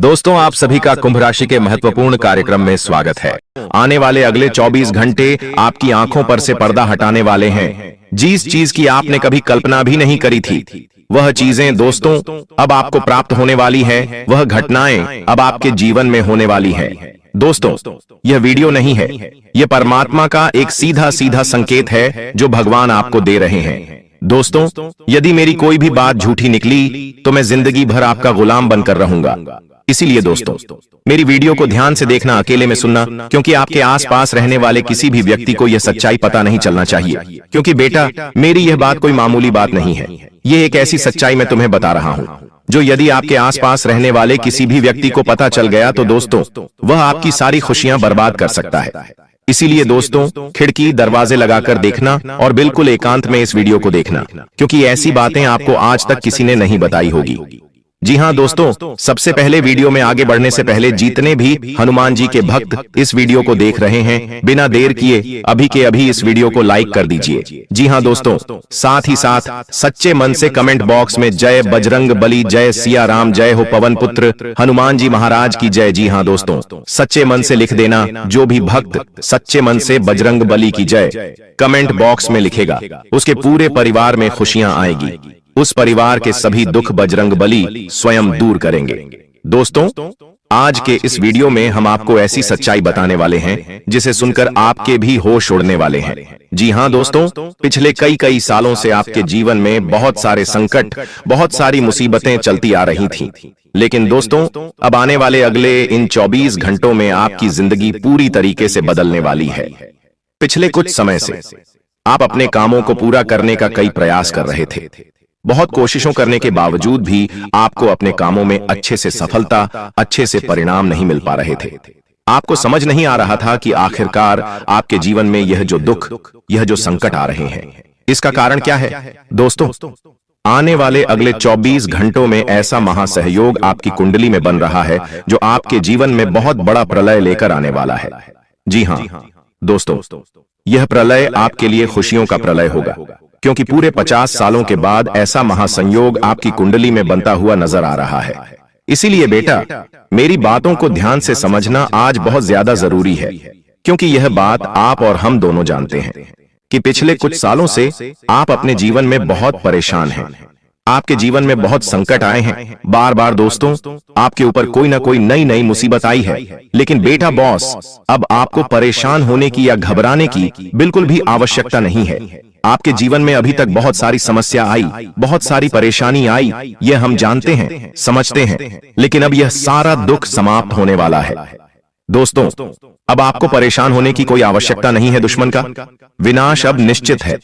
दोस्तों, आप सभी का कुंभ राशि के महत्वपूर्ण कार्यक्रम में स्वागत है। आने वाले अगले 24 घंटे आपकी आंखों पर से पर्दा हटाने वाले हैं। जिस चीज की आपने कभी कल्पना भी नहीं करी थी, वह चीजें दोस्तों अब आपको प्राप्त होने वाली है। वह घटनाएं अब आपके जीवन में होने वाली है। दोस्तों, यह वीडियो नहीं है, यह परमात्मा का एक सीधा सीधा संकेत है जो भगवान आपको दे रहे हैं। दोस्तों, यदि मेरी कोई भी बात झूठी निकली तो मैं जिंदगी भर आपका गुलाम बनकर रहूंगा। इसीलिए दोस्तों, मेरी वीडियो को ध्यान से देखना, अकेले में सुनना, क्योंकि आपके आसपास रहने वाले किसी भी व्यक्ति को यह सच्चाई पता नहीं चलना चाहिए। क्योंकि बेटा, मेरी यह बात कोई मामूली बात नहीं है। यह एक ऐसी सच्चाई मैं तुम्हें बता रहा हूं जो यदि आपके आसपास रहने वाले किसी भी व्यक्ति को पता चल गया तो दोस्तों वह आपकी सारी खुशियां बर्बाद कर सकता है। इसीलिए दोस्तों, खिड़की दरवाजे लगाकर देखना और बिल्कुल एकांत में इस वीडियो को देखना, क्योंकि ऐसी बातें आपको आज तक किसी ने नहीं बताई होगी। जी हाँ दोस्तों, सबसे पहले वीडियो में आगे बढ़ने से पहले जितने भी हनुमान जी के भक्त इस वीडियो को देख रहे हैं, बिना देर किए अभी के अभी इस वीडियो को लाइक कर दीजिए। जी हाँ दोस्तों, साथ ही साथ सच्चे मन से कमेंट बॉक्स में जय बजरंग बली, जय सिया राम, जय हो पवन पुत्र हनुमान जी महाराज की जय। जी हाँ दोस्तों, सच्चे मन से लिख देना। जो भी भक्त सच्चे मन से बजरंग बली की जय कमेंट बॉक्स में लिखेगा, उसके पूरे परिवार में खुशियां आएगी। उस परिवार के सभी दुख बजरंग बली स्वयं दूर करेंगे। दोस्तों, आज के इस वीडियो में हम आपको ऐसी सच्चाई बताने वाले हैं जिसे सुनकर आपके भी होश उड़ने वाले हैं। जी हाँ दोस्तों, पिछले कई सालों से आपके जीवन में बहुत सारे संकट, बहुत सारी मुसीबतें चलती आ रही थीं। लेकिन दोस्तों, अब आने वाले अगले इन 24 घंटों में आपकी जिंदगी पूरी तरीके से बदलने वाली है। पिछले कुछ समय से आप अपने कामों को पूरा करने का कई प्रयास कर रहे थे। बहुत कोशिशों करने के बावजूद भी आपको अपने कामों में अच्छे से सफलता, अच्छे से परिणाम नहीं मिल पा रहे थे। आपको समझ नहीं आ रहा था कि आखिरकार आपके जीवन में यह जो दुख, यह जो संकट आ रहे हैं, इसका कारण क्या है। दोस्तों, आने वाले अगले 24 घंटों में ऐसा महासहयोग आपकी कुंडली में बन रहा है जो आपके जीवन में बहुत बड़ा प्रलय लेकर आने वाला है। जी हाँ दोस्तों, यह प्रलय आपके लिए खुशियों का प्रलय होगा, क्योंकि पूरे 50 सालों के बाद ऐसा महासंयोग आपकी कुंडली में बनता हुआ नजर आ रहा है। इसीलिए बेटा, मेरी बातों को ध्यान से समझना आज बहुत ज्यादा जरूरी है, क्योंकि यह बात आप और हम दोनों जानते हैं कि पिछले कुछ सालों से आप अपने जीवन में बहुत परेशान हैं। आपके जीवन में बहुत संकट आए हैं। बार बार दोस्तों, आपके ऊपर कोई ना कोई नई मुसीबत आई है। लेकिन बेटा बॉस, अब आपको परेशान होने की या घबराने की बिल्कुल भी आवश्यकता नहीं है। आपके जीवन में अभी तक बहुत सारी समस्या आई, बहुत सारी परेशानी आई, यह हम जानते हैं, समझते हैं। लेकिन अब यह सारा दुख समाप्त होने वाला है। दोस्तों, अब आपको परेशान होने की कोई आवश्यकता नहीं है। दुश्मन का विनाश अब निश्चित है।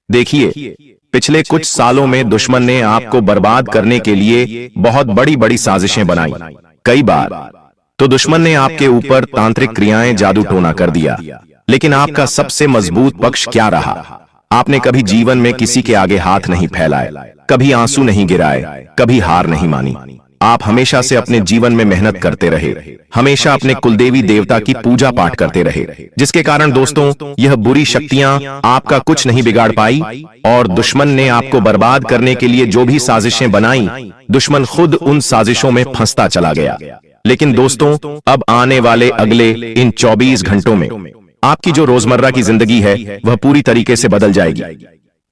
देखिए, पिछले कुछ सालों में दुश्मन ने आपको बर्बाद करने के लिए बहुत बड़ी साजिशें बनाई। कई बार तो दुश्मन ने आपके ऊपर तांत्रिक क्रियाएं, जादू टोना कर दिया। लेकिन आपका सबसे मजबूत पक्ष क्या रहा? आपने कभी जीवन में किसी के आगे हाथ नहीं फैलाए, कभी आंसू नहीं गिराए, कभी हार नहीं मानी। आप हमेशा से अपने जीवन में मेहनत करते रहे, हमेशा अपने कुलदेवी देवता की पूजा पाठ करते रहे, जिसके कारण दोस्तों यह बुरी शक्तियां आपका कुछ नहीं बिगाड़ पाई। और दुश्मन ने आपको बर्बाद करने के लिए जो भी साजिशें बनाई, दुश्मन खुद उन साजिशों में फंसता चला गया। लेकिन दोस्तों, अब आने वाले अगले इन 24 घंटों में आपकी जो रोजमर्रा की जिंदगी है वह पूरी तरीके से बदल जाएगी।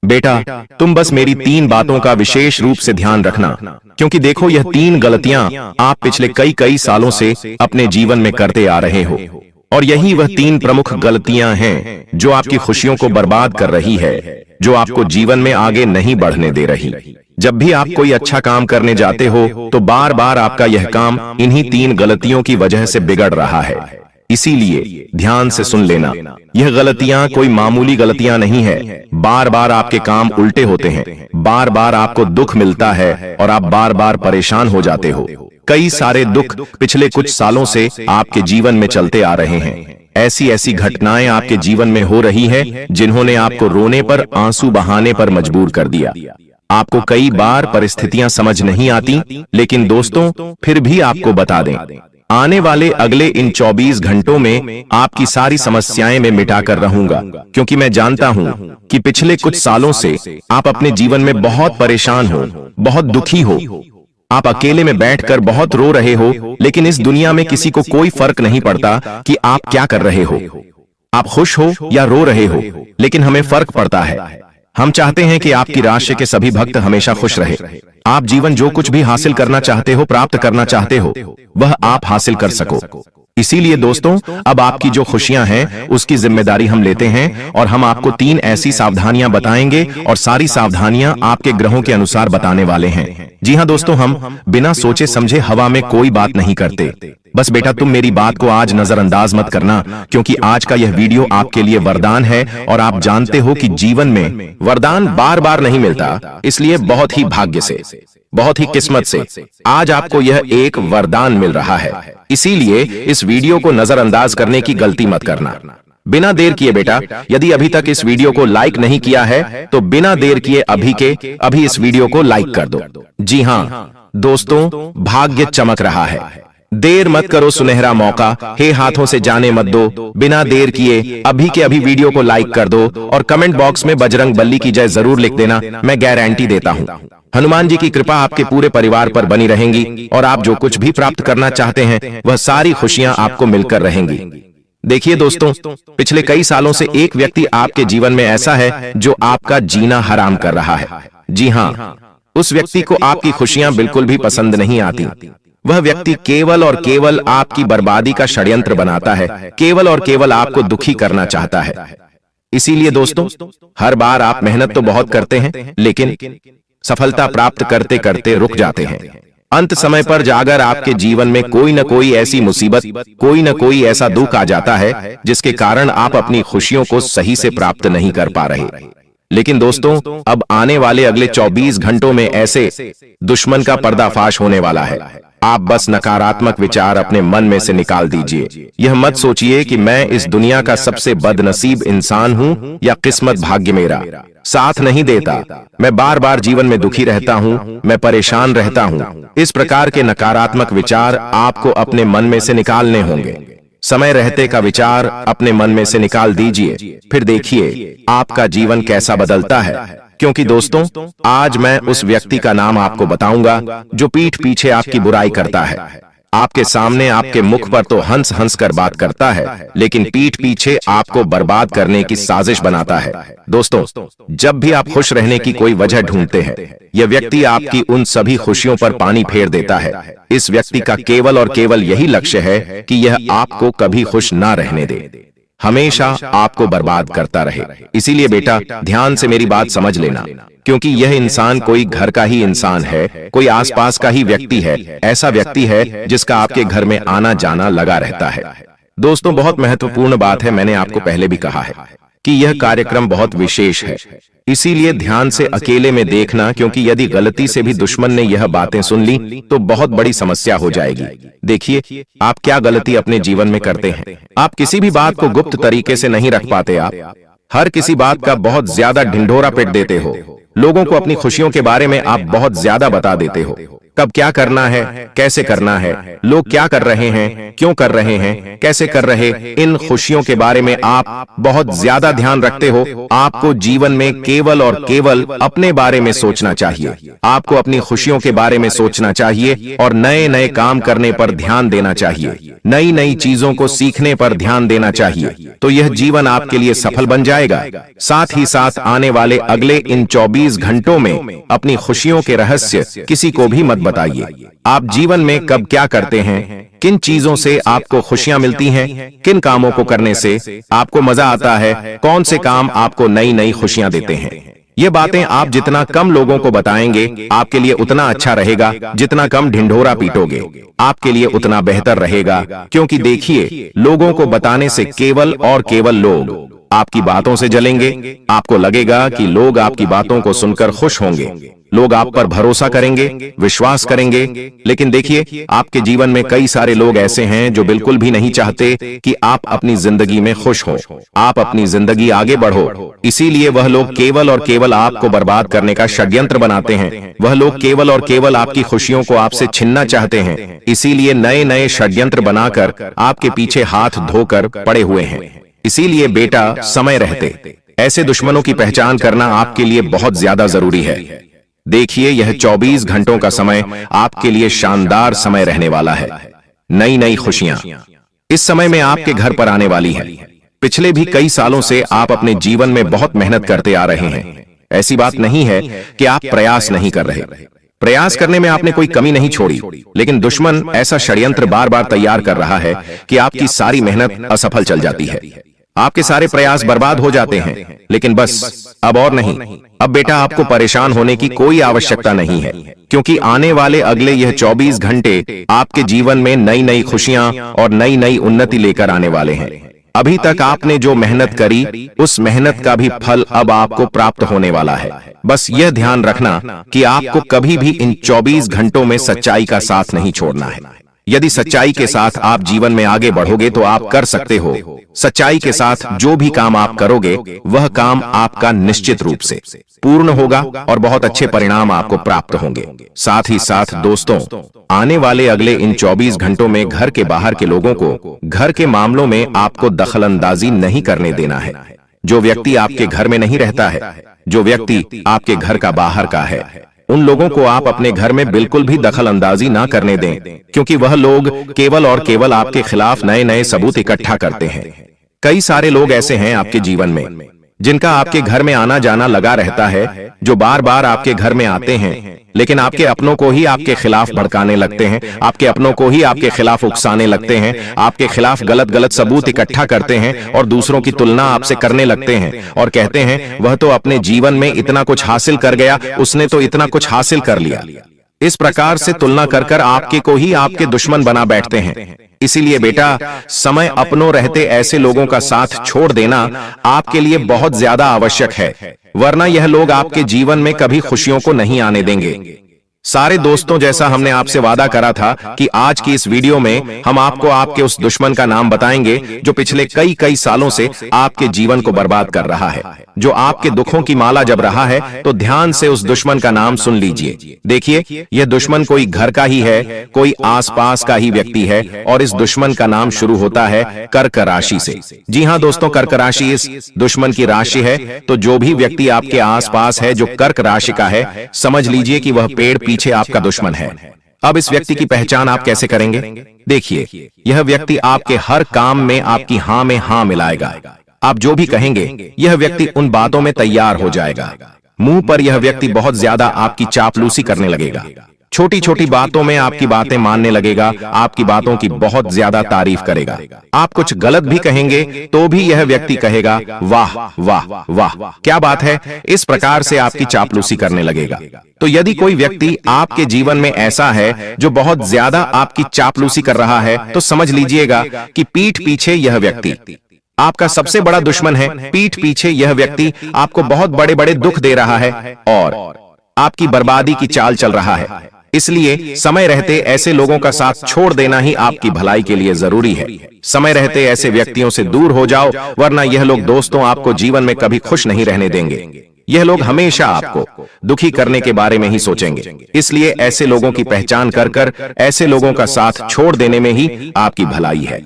बेटा, तुम बस मेरी 3 बातों का विशेष रूप से ध्यान रखना, क्योंकि देखो, यह 3 गलतियां आप पिछले कई सालों से अपने जीवन में करते आ रहे हो। और यही वह 3 प्रमुख गलतियां हैं जो आपकी खुशियों को बर्बाद कर रही है, जो आपको जीवन में आगे नहीं बढ़ने दे रही। जब भी आप कोई अच्छा काम करने जाते हो तो बार बार आपका यह काम इन्हीं 3 गलतियों की वजह से बिगड़ रहा है। इसीलिए ध्यान से सुन लेना, यह गलतियां कोई मामूली गलतियां नहीं है। बार बार आपके काम उल्टे होते हैं, बार बार आपको दुख मिलता है और आप बार बार परेशान हो जाते हो। कई सारे दुख पिछले कुछ सालों से आपके जीवन में चलते आ रहे हैं। ऐसी घटनाएं आपके जीवन में हो रही हैं जिन्होंने आपको रोने पर, आंसू बहाने पर मजबूर कर दिया। आपको कई बार परिस्थितियां समझ नहीं आती, लेकिन दोस्तों फिर भी आपको बता दें, आने वाले अगले इन 24 घंटों में आपकी सारी समस्याएं मैं मिटाकर रहूंगा, क्योंकि मैं जानता हूं कि पिछले कुछ सालों से आप अपने जीवन में बहुत परेशान हो, बहुत दुखी हो। आप अकेले में बैठकर बहुत रो रहे हो, लेकिन इस दुनिया में किसी को कोई फर्क नहीं पड़ता कि आप क्या कर रहे हो। आप खुश हो या रो रहे हो, लेकिन हमें फर्क पड़ता है। हम चाहते हैं कि आपकी राशि के सभी भक्त हमेशा खुश रहे। आप जीवन जो कुछ भी हासिल करना चाहते हो, प्राप्त करना चाहते हो, वह आप हासिल कर सको। इसीलिए दोस्तों, अब आपकी जो खुशियां हैं उसकी जिम्मेदारी हम लेते हैं और हम आपको 3 ऐसी सावधानियां बताएंगे और सारी सावधानियां आपके ग्रहों के अनुसार बताने वाले हैं। जी हां दोस्तों, हम बिना सोचे समझे हवा में कोई बात नहीं करते। बस बेटा, तुम मेरी बात को आज नजरअंदाज मत करना, क्योंकि आज का यह वीडियो आपके लिए वरदान है और आप जानते हो कि जीवन में वरदान बार बार नहीं मिलता, इसलिए बहुत ही भाग्य से, बहुत ही किस्मत से आज आपको यह एक वरदान मिल रहा है। इसीलिए इस वीडियो को नजरअंदाज करने की गलती मत करना। बिना देर किए बेटा, यदि अभी तक इस वीडियो को लाइक नहीं किया है तो बिना देर किए अभी के अभी इस वीडियो को लाइक कर दो। जी हां दोस्तों, भाग्य चमक रहा है। देर मत करो, सुनहरा मौका हे हाथों से जाने मत दो। बिना देर किए अभी के अभी वीडियो को लाइक कर दो और कमेंट बॉक्स में बजरंग बली की जय जरूर लिख देना। मैं गारंटी देता हूं, हनुमान जी की कृपा आपके पूरे परिवार पर बनी रहेंगी और आप जो कुछ भी प्राप्त करना चाहते हैं वह सारी खुशियां आपको मिलकर रहेंगी। देखिए दोस्तों, पिछले कई सालों से एक व्यक्ति आपके जीवन में ऐसा है जो आपका जीना हराम कर रहा है। जी हां, उस व्यक्ति को आपकी खुशियां बिल्कुल भी पसंद नहीं आती। वह व्यक्ति केवल और केवल आपकी बर्बादी का षड्यंत्र बनाता है, केवल और केवल आपको दुखी करना चाहता है। इसीलिए दोस्तों, हर बार आप मेहनत तो बहुत करते हैं, लेकिन सफलता प्राप्त करते करते रुक जाते हैं। अंत समय पर जाकर आपके जीवन में कोई न कोई ऐसी मुसीबत, कोई न कोई ऐसा दुख आ जाता है जिसके कारण आप अपनी खुशियों को सही से प्राप्त नहीं कर पा रहे। लेकिन दोस्तों, अब आने वाले अगले 24 घंटों में ऐसे दुश्मन का पर्दाफाश होने वाला है। आप बस नकारात्मक विचार अपने मन में से निकाल दीजिए। यह मत सोचिए कि मैं इस दुनिया का सबसे बदनसीब इंसान हूं या किस्मत भाग्य मेरा साथ नहीं देता, मैं बार बार जीवन में दुखी रहता हूं, मैं परेशान रहता हूं। इस प्रकार के नकारात्मक विचार आपको अपने मन में से निकालने होंगे। समय रहते का विचार अपने मन में से निकाल दीजिए, फिर देखिए आपका जीवन कैसा बदलता है। क्योंकि दोस्तों, आज मैं उस व्यक्ति का नाम आपको बताऊंगा जो पीठ पीछे आपकी बुराई करता है। आपके सामने आपके मुख पर तो हंस हंस कर बात करता है, लेकिन पीठ पीछे आपको बर्बाद करने की साजिश बनाता है। दोस्तों, जब भी आप खुश रहने की कोई वजह ढूंढते हैं, यह व्यक्ति आपकी उन सभी खुशियों पर पानी फेर देता है। इस व्यक्ति का केवल और केवल यही लक्ष्य है कि यह आपको कभी खुश ना रहने दे, हमेशा आपको बर्बाद करता रहे। इसीलिए बेटा, ध्यान से मेरी बात समझ लेना, क्योंकि यह इंसान कोई घर का ही इंसान है, कोई आसपास का ही व्यक्ति है, ऐसा व्यक्ति है जिसका आपके घर में आना जाना लगा रहता है। दोस्तों, बहुत महत्वपूर्ण बात है, मैंने आपको पहले भी कहा है कि यह कार्यक्रम बहुत विशेष है, इसीलिए ध्यान से अकेले में देखना, क्योंकि यदि गलती से भी दुश्मन ने यह बातें सुन ली तो बहुत बड़ी समस्या हो जाएगी। देखिए, आप क्या गलती अपने जीवन में करते हैं। आप किसी भी बात को गुप्त तरीके से नहीं रख पाते। आप हर किसी बात का बहुत ज्यादा ढिंढोरा पीट देते हो। लोगों को अपनी खुशियों के बारे में आप बहुत ज्यादा बता देते हो। कब क्या करना है, कैसे करना है, लोग क्या कर रहे हैं, क्यों कर रहे हैं, कैसे कर रहे, इन खुशियों के बारे में आप बहुत ज्यादा ध्यान रखते हो। आपको जीवन में केवल और केवल अपने बारे में सोचना चाहिए। आपको अपनी खुशियों के बारे में सोचना चाहिए और नए नए काम करने पर ध्यान देना चाहिए, नई नई चीजों को सीखने पर ध्यान देना चाहिए। तो यह जीवन आपके लिए सफल बन जाएगा। साथ ही साथ आने वाले अगले इन 24 घंटों में अपनी खुशियों के रहस्य किसी को भी मत बताइए। आप जीवन में कब क्या करते हैं, किन चीजों से आपको खुशियां मिलती हैं, किन कामों को करने से आपको मजा आता है, कौन से काम आपको नई नई खुशियां देते हैं, ये बातें आप जितना कम लोगों को बताएंगे आपके लिए उतना अच्छा रहेगा। जितना कम ढिंढोरा पीटोगे आपके लिए उतना बेहतर रहेगा। क्योंकि देखिए, लोगों को बताने से केवल और केवल लोग आपकी बातों से जलेंगे। आपको लगेगा कि लोग आपकी बातों को सुनकर खुश होंगे, लोग आप पर भरोसा करेंगे, विश्वास करेंगे। लेकिन देखिए, आपके जीवन में कई सारे लोग ऐसे हैं जो बिल्कुल भी नहीं चाहते कि आप अपनी जिंदगी में खुश हो, आप अपनी जिंदगी आगे बढ़ो। इसीलिए वह लोग केवल और केवल आपको बर्बाद करने का षड्यंत्र बनाते हैं। वह लोग केवल और केवल आपकी खुशियों को आपसे छीनना चाहते हैं। इसीलिए नए नए षड्यंत्र बनाकर आपके पीछे हाथ धोकर पड़े हुए हैं। इसीलिए बेटा, समय रहते ऐसे दुश्मनों की पहचान करना आपके लिए बहुत ज्यादा जरूरी है। देखिए, यह 24 घंटों का समय आपके लिए शानदार समय रहने वाला है। नई नई खुशियां इस समय में आपके घर पर आने वाली है। पिछले भी कई सालों से आप अपने जीवन में बहुत मेहनत करते आ रहे हैं। ऐसी बात नहीं है कि आप प्रयास नहीं कर रहे। प्रयास करने में आपने कोई कमी नहीं छोड़ी, लेकिन दुश्मन ऐसा षड्यंत्र बार बार तैयार कर रहा है कि आपकी सारी मेहनत असफल चल जाती है। आपके सारे प्रयास बर्बाद हो जाते हैं। लेकिन बस अब और नहीं। अब बेटा, आपको परेशान होने की कोई आवश्यकता नहीं है, क्योंकि आने वाले अगले यह 24 घंटे आपके जीवन में नई नई खुशियां और नई नई उन्नति लेकर आने वाले हैं। अभी तक आपने जो मेहनत करी, उस मेहनत का भी फल अब आपको प्राप्त होने वाला है। बस यह ध्यान रखना कि आपको कभी भी इन 24 घंटों में सच्चाई का साथ नहीं छोड़ना है। यदि सच्चाई के साथ आप जीवन में आगे बढ़ोगे तो आप कर सकते हो। सच्चाई के साथ जो भी काम आप करोगे, वह काम आपका निश्चित रूप से पूर्ण होगा और बहुत अच्छे परिणाम आपको प्राप्त होंगे। साथ ही साथ दोस्तों, आने वाले अगले इन 24 घंटों में घर के बाहर के लोगों को घर के मामलों में आपको दखलंदाजी नहीं करने देना है। जो व्यक्ति आपके घर में नहीं रहता है, जो व्यक्ति आपके घर का बाहर का है, उन लोगों को आप अपने घर में बिल्कुल भी दखल अंदाजी ना करने दें, क्योंकि वह लोग केवल और केवल आपके खिलाफ नए नए सबूत इकट्ठा करते हैं। कई सारे लोग ऐसे हैं आपके जीवन में, जिनका आपके घर में आना जाना लगा रहता है, जो बार बार आपके घर में आते हैं, लेकिन आपके अपनों को ही आपके खिलाफ भड़काने लगते हैं, आपके अपनों को ही आपके खिलाफ उकसाने लगते हैं, आपके खिलाफ गलत गलत सबूत इकट्ठा करते हैं और दूसरों की तुलना आपसे करने लगते हैं और कहते हैं वह तो अपने जीवन में इतना कुछ हासिल कर गया, उसने तो इतना कुछ हासिल कर लिया। इस प्रकार से तुलना कर कर आपके को ही आपके दुश्मन बना बैठते हैं। इसीलिए बेटा, समय अपनों रहते ऐसे लोगों का साथ छोड़ देना आपके लिए बहुत ज्यादा आवश्यक है, वरना यह लोग आपके जीवन में कभी खुशियों को नहीं आने देंगे। सारे दोस्तों, जैसा हमने आपसे वादा करा था कि आज की इस वीडियो में हम आपको आपके उस दुश्मन का नाम बताएंगे जो पिछले कई सालों से आपके जीवन को बर्बाद कर रहा है, जो आपके दुखों की माला जप रहा है। तो ध्यान से उस दुश्मन का नाम सुन लीजिए। देखिए, यह दुश्मन कोई घर का ही है, कोई आसपास का ही व्यक्ति है और इस दुश्मन का नाम शुरू होता है कर्क राशि से। जी हाँ दोस्तों, कर्क राशि इस दुश्मन की राशि है। तो जो भी व्यक्ति आपके आसपास है जो कर्क राशि का है, समझ लीजिए कि वह पेड़ पीछे आपका दुश्मन है। अब इस व्यक्ति की पहचान आप कैसे करेंगे? देखिए, यह व्यक्ति आपके हर काम में आपकी हां में हां मिलाएगा। आप जो भी कहेंगे, यह व्यक्ति उन बातों में तैयार हो जाएगा। मुंह पर यह व्यक्ति बहुत ज्यादा आपकी चापलूसी करने लगेगा। छोटी छोटी बातों में आपकी बातें मानने लगेगा, आपकी बातों की बहुत ज्यादा तारीफ करेगा। आप कुछ गलत भी कहेंगे तो भी यह व्यक्ति कहेगा वाह वाह वाह, क्या बात है। इस प्रकार से आपकी चापलूसी करने लगेगा। तो यदि कोई व्यक्ति आपके जीवन में ऐसा है जो बहुत ज्यादा आपकी चापलूसी कर रहा है, तो समझ लीजिएगा कि पीठ पीछे यह व्यक्ति आपका सबसे बड़ा दुश्मन है। पीठ पीछे यह व्यक्ति आपको बहुत बड़े बड़े दुख दे रहा है और आपकी बर्बादी की चाल चल रहा है। इसलिए समय रहते ऐसे लोगों का साथ छोड़ देना ही आपकी भलाई के लिए जरूरी है। समय रहते ऐसे व्यक्तियों से दूर हो जाओ, वरना यह लोग दोस्तों आपको जीवन में कभी खुश नहीं रहने देंगे। यह लोग हमेशा आपको दुखी करने के बारे में ही सोचेंगे। इसलिए ऐसे लोगों की पहचान कर कर ऐसे लोगों का साथ छोड़ देने में ही आपकी भलाई है।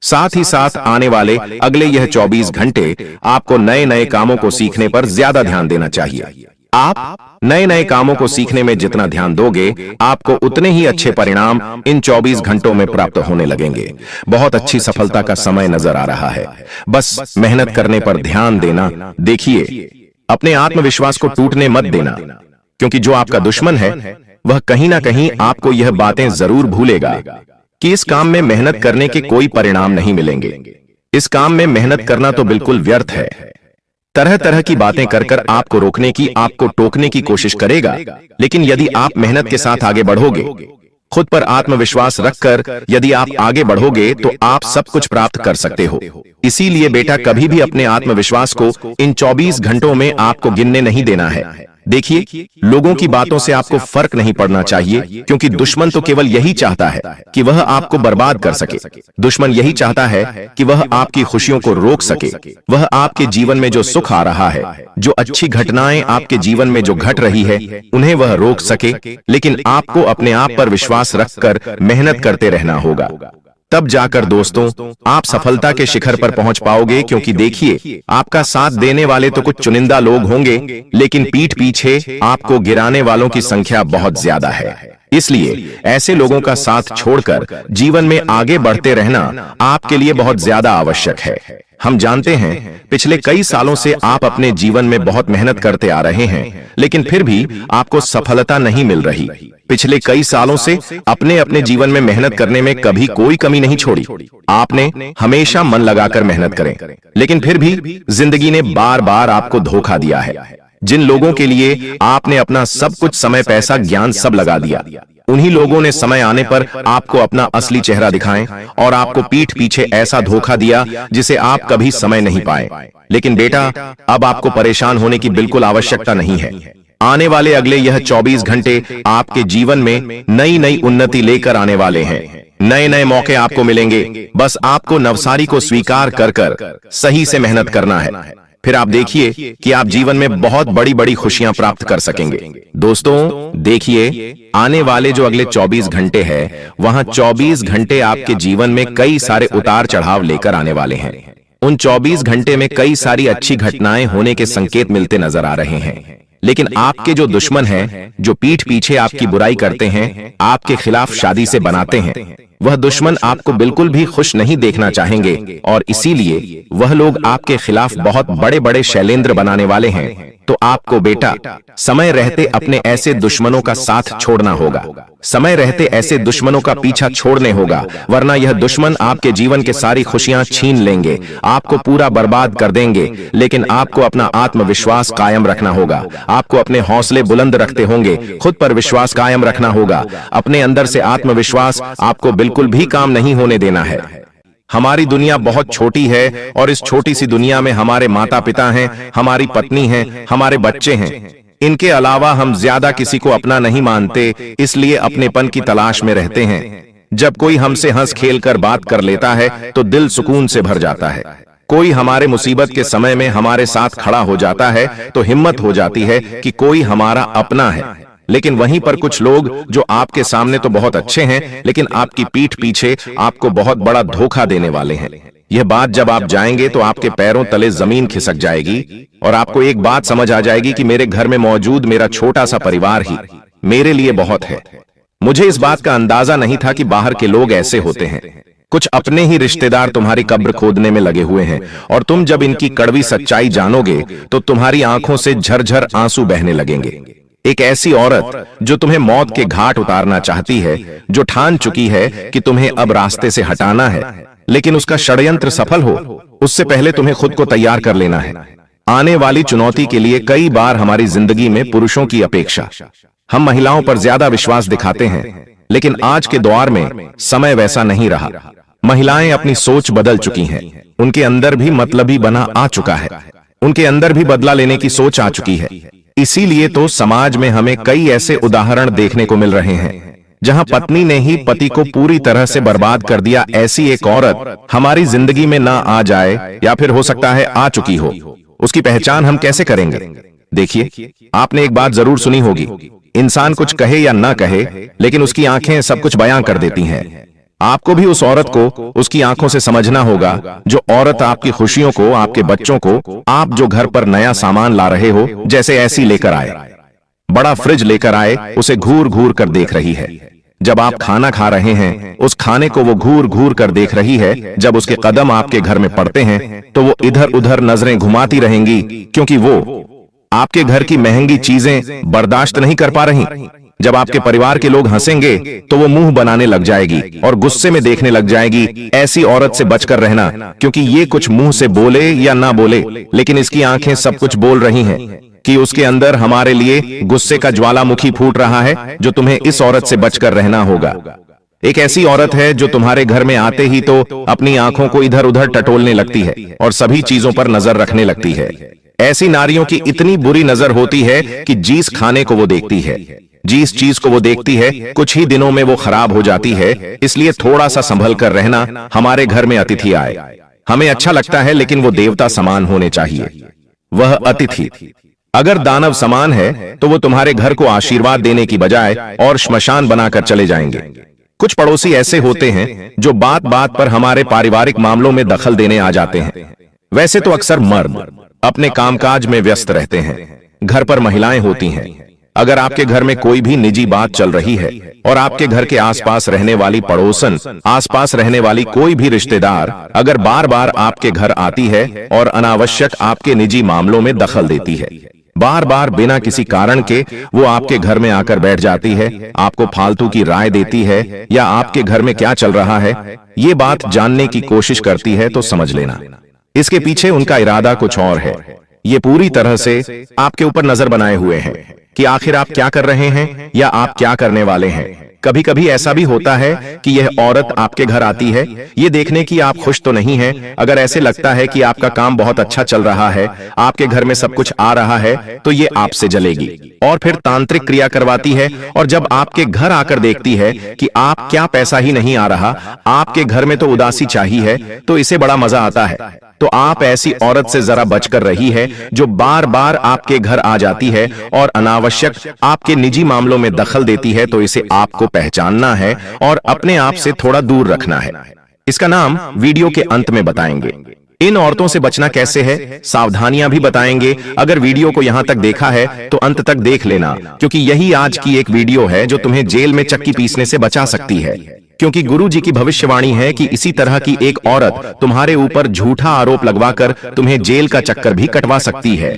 साथ ही साथ आने वाले अगले यह 24 घंटे आपको नए नए कामों को सीखने पर ज्यादा ध्यान देना चाहिए। आप नए नए कामों को सीखने में जितना ध्यान दोगे, आपको उतने ही अच्छे परिणाम इन 24 घंटों में प्राप्त होने लगेंगे। बहुत अच्छी सफलता का समय नजर आ रहा है। बस मेहनत करने पर ध्यान देना। देखिए, अपने आत्मविश्वास को टूटने मत देना, क्योंकि जो आपका दुश्मन है वह कहीं ना कहीं आपको यह बातें जरूर भूलेगा कि इस काम में मेहनत करने के कोई परिणाम नहीं मिलेंगे। इस काम में मेहनत करना तो बिल्कुल व्यर्थ है। तरह तरह की बातें कर कर आपको रोकने की, आपको टोकने की कोशिश करेगा। लेकिन यदि आप मेहनत के साथ आगे बढ़ोगे, खुद पर आत्मविश्वास रखकर यदि आप आगे बढ़ोगे, तो आप सब कुछ प्राप्त कर सकते हो। इसीलिए बेटा, कभी भी अपने आत्मविश्वास को इन 24 घंटों में आपको गिनने नहीं देना है। देखिए, लोगों की बातों से आपको फर्क नहीं पड़ना चाहिए, क्योंकि दुश्मन तो केवल यही चाहता है कि वह आपको बर्बाद कर सके। दुश्मन यही चाहता है कि वह आपकी खुशियों को रोक सके। वह आपके जीवन में जो सुख आ रहा है, जो अच्छी घटनाएं आपके जीवन में जो घट रही है, उन्हें वह रोक सके। लेकिन आपको अपने आप पर विश्वास रखकर मेहनत करते रहना होगा। तब जाकर दोस्तों आप सफलता के शिखर पर पहुंच पाओगे, क्योंकि देखिए आपका साथ देने वाले तो कुछ चुनिंदा लोग होंगे, लेकिन पीठ पीछे आपको गिराने वालों की संख्या बहुत ज्यादा है। इसलिए ऐसे लोगों का साथ छोड़कर जीवन में आगे बढ़ते रहना आपके लिए बहुत ज्यादा आवश्यक है। हम जानते हैं पिछले कई सालों से आप अपने जीवन में बहुत मेहनत करते आ रहे हैं, लेकिन फिर भी आपको सफलता नहीं मिल रही। पिछले कई सालों से अपने अपने जीवन में मेहनत करने में कभी कोई कमी नहीं छोड़ी। आपने हमेशा मन लगाकर मेहनत करें, लेकिन फिर भी जिंदगी ने बार बार आपको धोखा दिया है। जिन लोगों के लिए आपने अपना सब कुछ समय, पैसा, ज्ञान सब लगा दिया, उन्हीं लोगों ने समय आने पर आपको अपना असली चेहरा दिखाएं और आपको पीठ पीछे ऐसा धोखा दिया जिसे आप कभी समझ नहीं पाए। लेकिन बेटा, अब आपको परेशान होने की बिल्कुल आवश्यकता नहीं है। आने वाले अगले यह 24 घंटे आपके जीवन में नई नई उन्नति लेकर आने वाले हैं। नए नए मौके आपको मिलेंगे, बस आपको नवसारी को स्वीकार कर कर सही से मेहनत करना है। फिर आप देखिए कि आप जीवन में बहुत बड़ी बड़ी खुशियां प्राप्त कर सकेंगे। दोस्तों देखिए, आने वाले जो अगले 24 घंटे हैं, वहां 24 घंटे आपके जीवन में कई सारे उतार चढ़ाव लेकर आने वाले हैं। उन 24 घंटे में कई सारी अच्छी घटनाएं होने के संकेत मिलते नजर आ रहे हैं। लेकिन आपके जो दुश्मन हैं, जो पीठ पीछे आपकी बुराई करते हैं, आपके खिलाफ शादी से बनाते हैं, वह दुश्मन आपको बिल्कुल भी खुश नहीं देखना चाहेंगे और इसीलिए वह लोग आपके खिलाफ बहुत बड़े बड़े शैलेंद्र बनाने वाले हैं। तो आपको बेटा समय रहते अपने ऐसे दुश्मनों का साथ छोड़ना होगा, समय रहते ऐसे दुश्मनों का पीछा छोड़ने होगा, वरना यह दुश्मन आपके जीवन के सारी खुशियां छीन लेंगे, आपको पूरा बर्बाद कर देंगे। लेकिन आपको अपना आत्मविश्वास कायम रखना होगा, आपको अपने हौसले बुलंद रखते होंगे, खुद पर विश्वास कायम रखना होगा। अपने अंदर से आत्मविश्वास आपको बिल्कुल भी काम नहीं होने देना है। हमारी दुनिया बहुत छोटी है और इस छोटी सी दुनिया में हमारे माता पिता हैं, हमारी पत्नी है, हमारे बच्चे हैं। इनके अलावा हम ज्यादा किसी को अपना नहीं मानते, इसलिए अपनेपन की तलाश में रहते हैं। जब कोई हमसे हंस खेल कर बात कर लेता है तो दिल सुकून से भर जाता है। कोई हमारे मुसीबत के समय में हमारे साथ खड़ा हो जाता है तो हिम्मत हो जाती है कि कोई हमारा अपना है। लेकिन वहीं पर कुछ लोग जो आपके सामने तो बहुत अच्छे हैं, लेकिन आपकी पीठ पीछे आपको बहुत बड़ा धोखा देने वाले हैं। यह बात जब आप जाएंगे तो आपके पैरों तले जमीन खिसक जाएगी और आपको एक बात समझ आ जाएगी कि मेरे घर में मौजूद मेरा छोटा सा परिवार ही मेरे लिए बहुत है। मुझे इस बात का अंदाजा नहीं था कि बाहर के लोग ऐसे होते हैं। कुछ अपने ही रिश्तेदार तुम्हारी कब्र खोदने में लगे हुए हैं और तुम जब इनकी कड़वी सच्चाई जानोगे तो तुम्हारी आंखों से झरझर आंसू बहने लगेंगे। एक ऐसी औरत जो तुम्हें मौत के घाट उतारना चाहती है, जो ठान चुकी है कि तुम्हें अब रास्ते से हटाना है, लेकिन उसका षड्यंत्र सफल हो उससे पहले तुम्हें खुद को तैयार कर लेना है। आने वाली चुनौती के लिए कई बार हमारी जिंदगी में पुरुषों की अपेक्षा हम महिलाओं पर ज्यादा विश्वास दिखाते हैं, लेकिन आज के दौर में समय वैसा नहीं रहा। महिलाएं अपनी सोच बदल चुकी हैं, उनके अंदर भी मतलबी बना आ चुका है, उनके अंदर भी बदला लेने की सोच आ चुकी है। इसीलिए तो समाज में हमें कई ऐसे उदाहरण देखने को मिल रहे हैं जहां पत्नी ने ही पति को पूरी तरह से बर्बाद कर दिया। ऐसी एक औरत हमारी जिंदगी में ना आ जाए, या फिर हो सकता है आ चुकी हो, उसकी पहचान हम कैसे करेंगे? देखिए, आपने एक बात जरूर सुनी होगी, इंसान कुछ कहे या ना कहे, लेकिन उसकी आंखें सब कुछ बयां कर देती हैं। आपको भी उस औरत को उसकी आंखों से समझना होगा, जो औरत आपकी खुशियों को, आपके बच्चों को, आप जो घर पर नया सामान ला रहे हो, जैसे ऐसी लेकर आए, बड़ा फ्रिज लेकर आए, उसे घूर घूर कर देख रही है। जब आप खाना खा रहे हैं, उस खाने को वो घूर घूर कर देख रही है। जब उसके कदम आपके घर में पड़ते हैं तो वो इधर उधर नजरें घुमाती रहेंगी, क्योंकि वो आपके घर की महंगी चीजें बर्दाश्त नहीं कर पा रही। जब आपके परिवार के लोग हंसेंगे तो वो मुंह बनाने लग जाएगी और गुस्से में देखने लग जाएगी। ऐसी औरत से बचकर रहना, क्योंकि ये कुछ मुंह से बोले या ना बोले, लेकिन इसकी आंखें सब कुछ बोल रही हैं कि उसके अंदर हमारे लिए गुस्से का ज्वालामुखी फूट रहा है, जो तुम्हें इस औरत से बचकर रहना होगा। एक ऐसी औरत है जो तुम्हारे घर में आते ही तो अपनी आंखों को इधर उधर टटोलने लगती है और सभी चीजों पर नजर रखने लगती है। ऐसी नारियों की इतनी बुरी नजर होती है कि जिस खाने को वो देखती है, जिस चीज को वो देखती है, कुछ ही दिनों में वो खराब हो जाती है। इसलिए थोड़ा सा संभल कर रहना। हमारे घर में अतिथि आए, हमें अच्छा लगता है, लेकिन वो देवता समान होने चाहिए। वह अतिथि अगर दानव समान है तो वो तुम्हारे घर को आशीर्वाद देने की बजाय और श्मशान बनाकर चले जाएंगे। कुछ पड़ोसी ऐसे होते हैं जो बात बात पर हमारे पारिवारिक मामलों में दखल देने आ जाते हैं। वैसे तो अक्सर मर्द अपने कामकाज में व्यस्त रहते हैं, घर पर महिलाएं होती हैं। अगर आपके घर में कोई भी निजी बात चल रही है और आपके घर के आसपास रहने वाली पड़ोसन, आसपास रहने वाली कोई भी रिश्तेदार अगर बार बार आपके घर आती है और अनावश्यक आपके निजी मामलों में दखल देती है, बार बार बिना किसी कारण के वो आपके घर में आकर बैठ जाती है, आपको फालतू की राय देती है या आपके घर में क्या चल रहा है ये बात जानने की कोशिश करती है, तो समझ लेना इसके पीछे उनका इरादा कुछ और है। ये पूरी तरह से आपके ऊपर नजर बनाए हुए हैं कि आखिर आप क्या कर रहे हैं या आप क्या करने वाले हैं। कभी कभी ऐसा भी होता है कि यह औरत आपके घर आती है ये देखने की आप खुश तो नहीं हैं। अगर ऐसे लगता है कि आपका काम बहुत अच्छा चल रहा है, आपके घर में सब कुछ आ रहा है, तो ये आपसे जलेगी और फिर तांत्रिक क्रिया करवाती है। और जब आपके घर आकर देखती है कि आप क्या पैसा ही नहीं आ रहा, आपके घर में तो उदासी चाहिए है, तो इसे बड़ा मजा आता है। तो आप ऐसी औरत से जरा बचकर रही है जो बार बार आपके घर आ जाती है और अनावश्यक आपके निजी मामलों में दखल देती है। तो इसे आपको पहचानना है और अपने आप से थोड़ा दूर रखना है। इसका नाम वीडियो के अंत में बताएंगे। इन औरतों से बचना कैसे है, सावधानियां भी बताएंगे। अगर वीडियो को यहां तक देखा है तो अंत तक देख लेना, क्योंकि यही आज की एक वीडियो है जो तुम्हें जेल में चक्की पीसने से बचा सकती है। क्योंकि गुरु जी की भविष्यवाणी है कि इसी तरह की एक औरत तुम्हारे ऊपर झूठा आरोप लगवाकर तुम्हें जेल का चक्कर भी कटवा सकती है।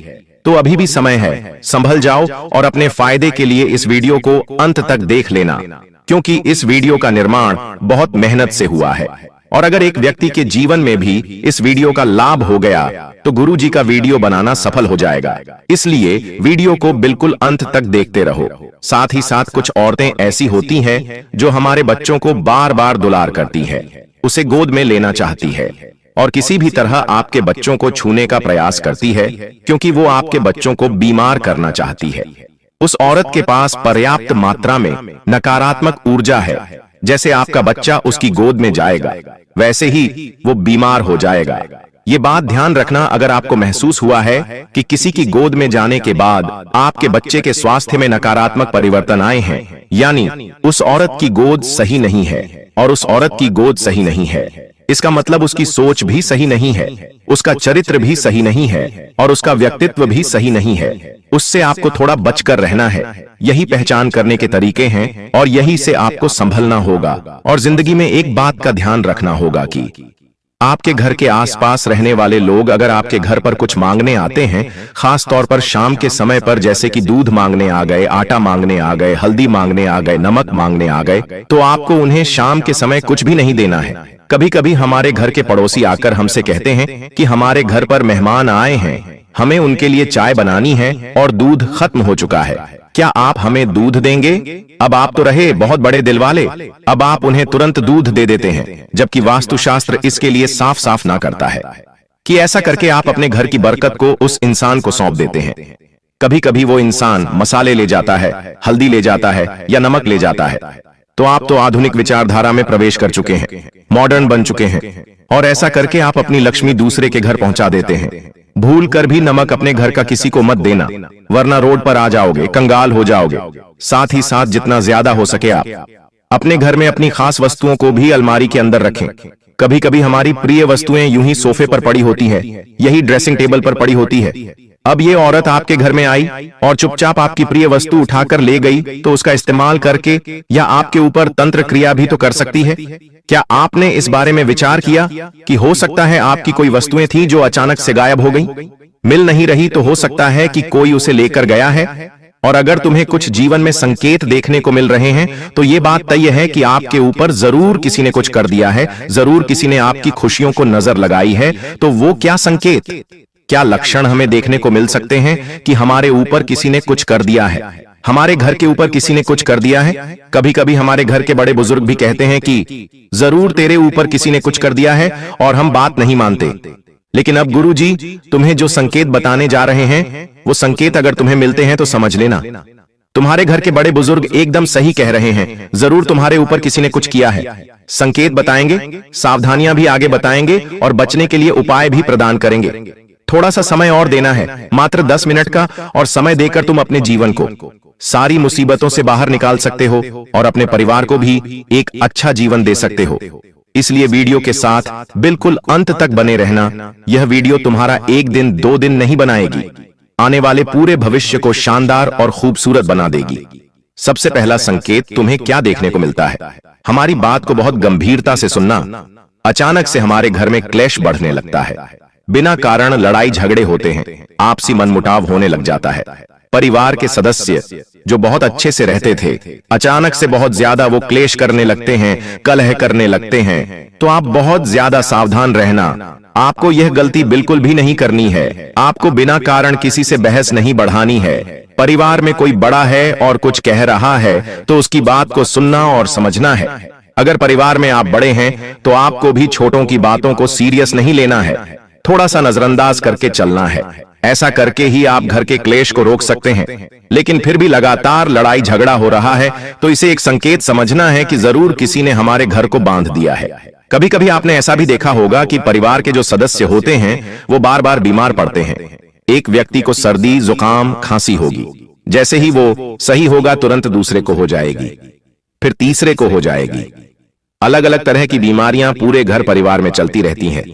तो अभी भी समय है, संभल जाओ और अपने फायदे के लिए इस वीडियो को अंत तक देख लेना, क्योंकि इस वीडियो का निर्माण बहुत मेहनत से हुआ है। और अगर एक व्यक्ति के जीवन में भी इस वीडियो का लाभ हो गया तो गुरु जी का वीडियो बनाना सफल हो जाएगा। इसलिए वीडियो को बिल्कुल अंत तक देखते रहो। साथ ही साथ कुछ औरतें ऐसी होती हैं जो हमारे बच्चों को बार बार दुलार करती है, उसे गोद में लेना चाहती है और किसी भी तरह आपके बच्चों को छूने का प्रयास करती है, क्योंकि वो आपके बच्चों को बीमार करना चाहती है। उस औरत के पास पर्याप्त मात्रा में नकारात्मक ऊर्जा है। जैसे आपका बच्चा उसकी गोद में जाएगा वैसे ही वो बीमार हो जाएगा। ये बात ध्यान रखना, अगर आपको महसूस हुआ है कि किसी की गोद में जाने के बाद आपके बच्चे के स्वास्थ्य में नकारात्मक परिवर्तन आए हैं, यानी उस औरत की गोद सही नहीं है और उस औरत की गोद सही नहीं है, इसका मतलब उसकी सोच भी सही नहीं है, उसका चरित्र भी सही नहीं है और उसका व्यक्तित्व भी सही नहीं है। उससे आपको थोड़ा बचकर रहना है। यही पहचान करने के तरीके हैं और यही से आपको संभलना होगा। और जिंदगी में एक बात का ध्यान रखना होगा कि आपके घर के आसपास रहने वाले लोग अगर आपके घर पर कुछ मांगने आते हैं, खास तौर पर शाम के समय पर, जैसे कि दूध मांगने आ गए, आटा मांगने आ गए, हल्दी मांगने आ गए, नमक मांगने आ गए, तो आपको उन्हें शाम के समय कुछ भी नहीं देना है। कभी कभी हमारे घर के पड़ोसी आकर हमसे कहते हैं कि हमारे घर पर मेहमान आए हैं, हमें उनके लिए चाय बनानी है और दूध खत्म हो चुका है, क्या आप हमें दूध देंगे? अब आप तो रहे बहुत बड़े दिल वाले, अब आप उन्हें तुरंत दूध दे देते हैं, जबकि वास्तुशास्त्र इसके लिए साफ साफ ना करता है कि ऐसा करके आप अपने घर की बरकत को उस इंसान को सौंप देते हैं। कभी कभी वो इंसान मसाले ले जाता है, हल्दी ले जाता है या नमक ले जाता है, तो आप तो आधुनिक विचारधारा में प्रवेश कर चुके हैं, मॉडर्न बन चुके हैं और ऐसा करके आप अपनी लक्ष्मी दूसरे के घर पहुंचा देते हैं। भूल कर भी नमक अपने घर का किसी को मत देना, वरना रोड पर आ जाओगे, कंगाल हो जाओगे। साथ ही साथ जितना ज्यादा हो सके आप अपने घर में अपनी खास वस्तुओं को भी अलमारी के अंदर रखें। कभी कभी हमारी प्रिय वस्तुएं यूं ही सोफे पर पड़ी होती है, यही ड्रेसिंग टेबल पर पड़ी होती है। अब ये औरत आपके घर में आई और चुपचाप आपकी प्रिय वस्तु उठाकर ले गई, तो उसका इस्तेमाल करके या आपके ऊपर तंत्र क्रिया भी तो कर सकती है। क्या आपने इस बारे में विचार किया कि हो सकता है आपकी कोई वस्तुएं थी जो अचानक से गायब हो गई, मिल नहीं रही, तो हो सकता है कि कोई उसे लेकर गया है। और अगर तुम्हें कुछ जीवन में संकेत देखने को मिल रहे हैं तो ये बात तय है कि आपके ऊपर जरूर किसी ने कुछ कर दिया है, जरूर किसी ने आपकी खुशियों को नजर लगाई है। तो वो क्या संकेत, क्या लक्षण हमें देखने को मिल सकते हैं कि हमारे ऊपर किसी ने कुछ कर दिया है, हमारे घर के ऊपर किसी ने कुछ कर दिया है। कभी कभी हमारे घर के बड़े बुजुर्ग भी कहते हैं कि जरूर तेरे ऊपर किसी ने कुछ कर दिया है, और हम बात नहीं मानते। लेकिन अब गुरु जी तुम्हें जो संकेत बताने जा रहे हैं, वो संकेत अगर तुम्हें मिलते हैं तो समझ लेना, तुम्हारे घर के बड़े बुजुर्ग एकदम सही कह रहे हैं, जरूर तुम्हारे ऊपर किसी ने कुछ किया है। संकेत बताएंगे, सावधानियां भी आगे बताएंगे और बचने के लिए उपाय भी प्रदान करेंगे। थोड़ा सा समय और देना है, मात्र 10 मिनट का, और समय देकर तुम अपने जीवन को सारी मुसीबतों से बाहर निकाल सकते हो और अपने परिवार को भी एक अच्छा जीवन दे सकते हो। इसलिए वीडियो के साथ बिल्कुल अंत तक बने रहना। यह वीडियो तुम्हारा 1 दिन 2 दिन नहीं बनाएगी, आने वाले पूरे भविष्य को शानदार और खूबसूरत बना देगी। सबसे पहला संकेत तुम्हें क्या देखने को मिलता है? हमारी बात को बहुत गंभीरता से सुनना। अचानक से हमारे घर में क्लेश बढ़ने लगता है, बिना कारण लड़ाई झगड़े होते हैं, आपसी मनमुटाव होने लग जाता है। परिवार के सदस्य जो बहुत अच्छे से रहते थे, अचानक से बहुत ज्यादा वो क्लेश करने लगते हैं, कलह करने लगते हैं। तो आप बहुत ज्यादा सावधान रहना। आपको यह गलती बिल्कुल भी नहीं करनी है। आपको बिना कारण किसी से बहस नहीं बढ़ानी है। परिवार में कोई बड़ा है और कुछ कह रहा है तो उसकी बात को सुनना और समझना है। अगर परिवार में आप बड़े हैं तो आपको भी छोटों की बातों को सीरियस नहीं लेना है, थोड़ा सा नजरअंदाज करके चलना है। ऐसा करके ही आप घर के क्लेश को रोक सकते हैं। लेकिन फिर भी लगातार लड़ाई झगड़ा हो रहा है तो इसे एक संकेत समझना है कि जरूर किसी ने हमारे घर को बांध दिया है। कभी कभी आपने ऐसा भी देखा होगा कि परिवार के जो सदस्य होते हैं वो बार बार बीमार पड़ते हैं। एक व्यक्ति को सर्दी, जुकाम, खांसी होगी, जैसे ही वो सही होगा तुरंत दूसरे को हो जाएगी, फिर तीसरे को हो जाएगी। अलग अलग तरह की बीमारियां पूरे घर परिवार में चलती रहती हैं।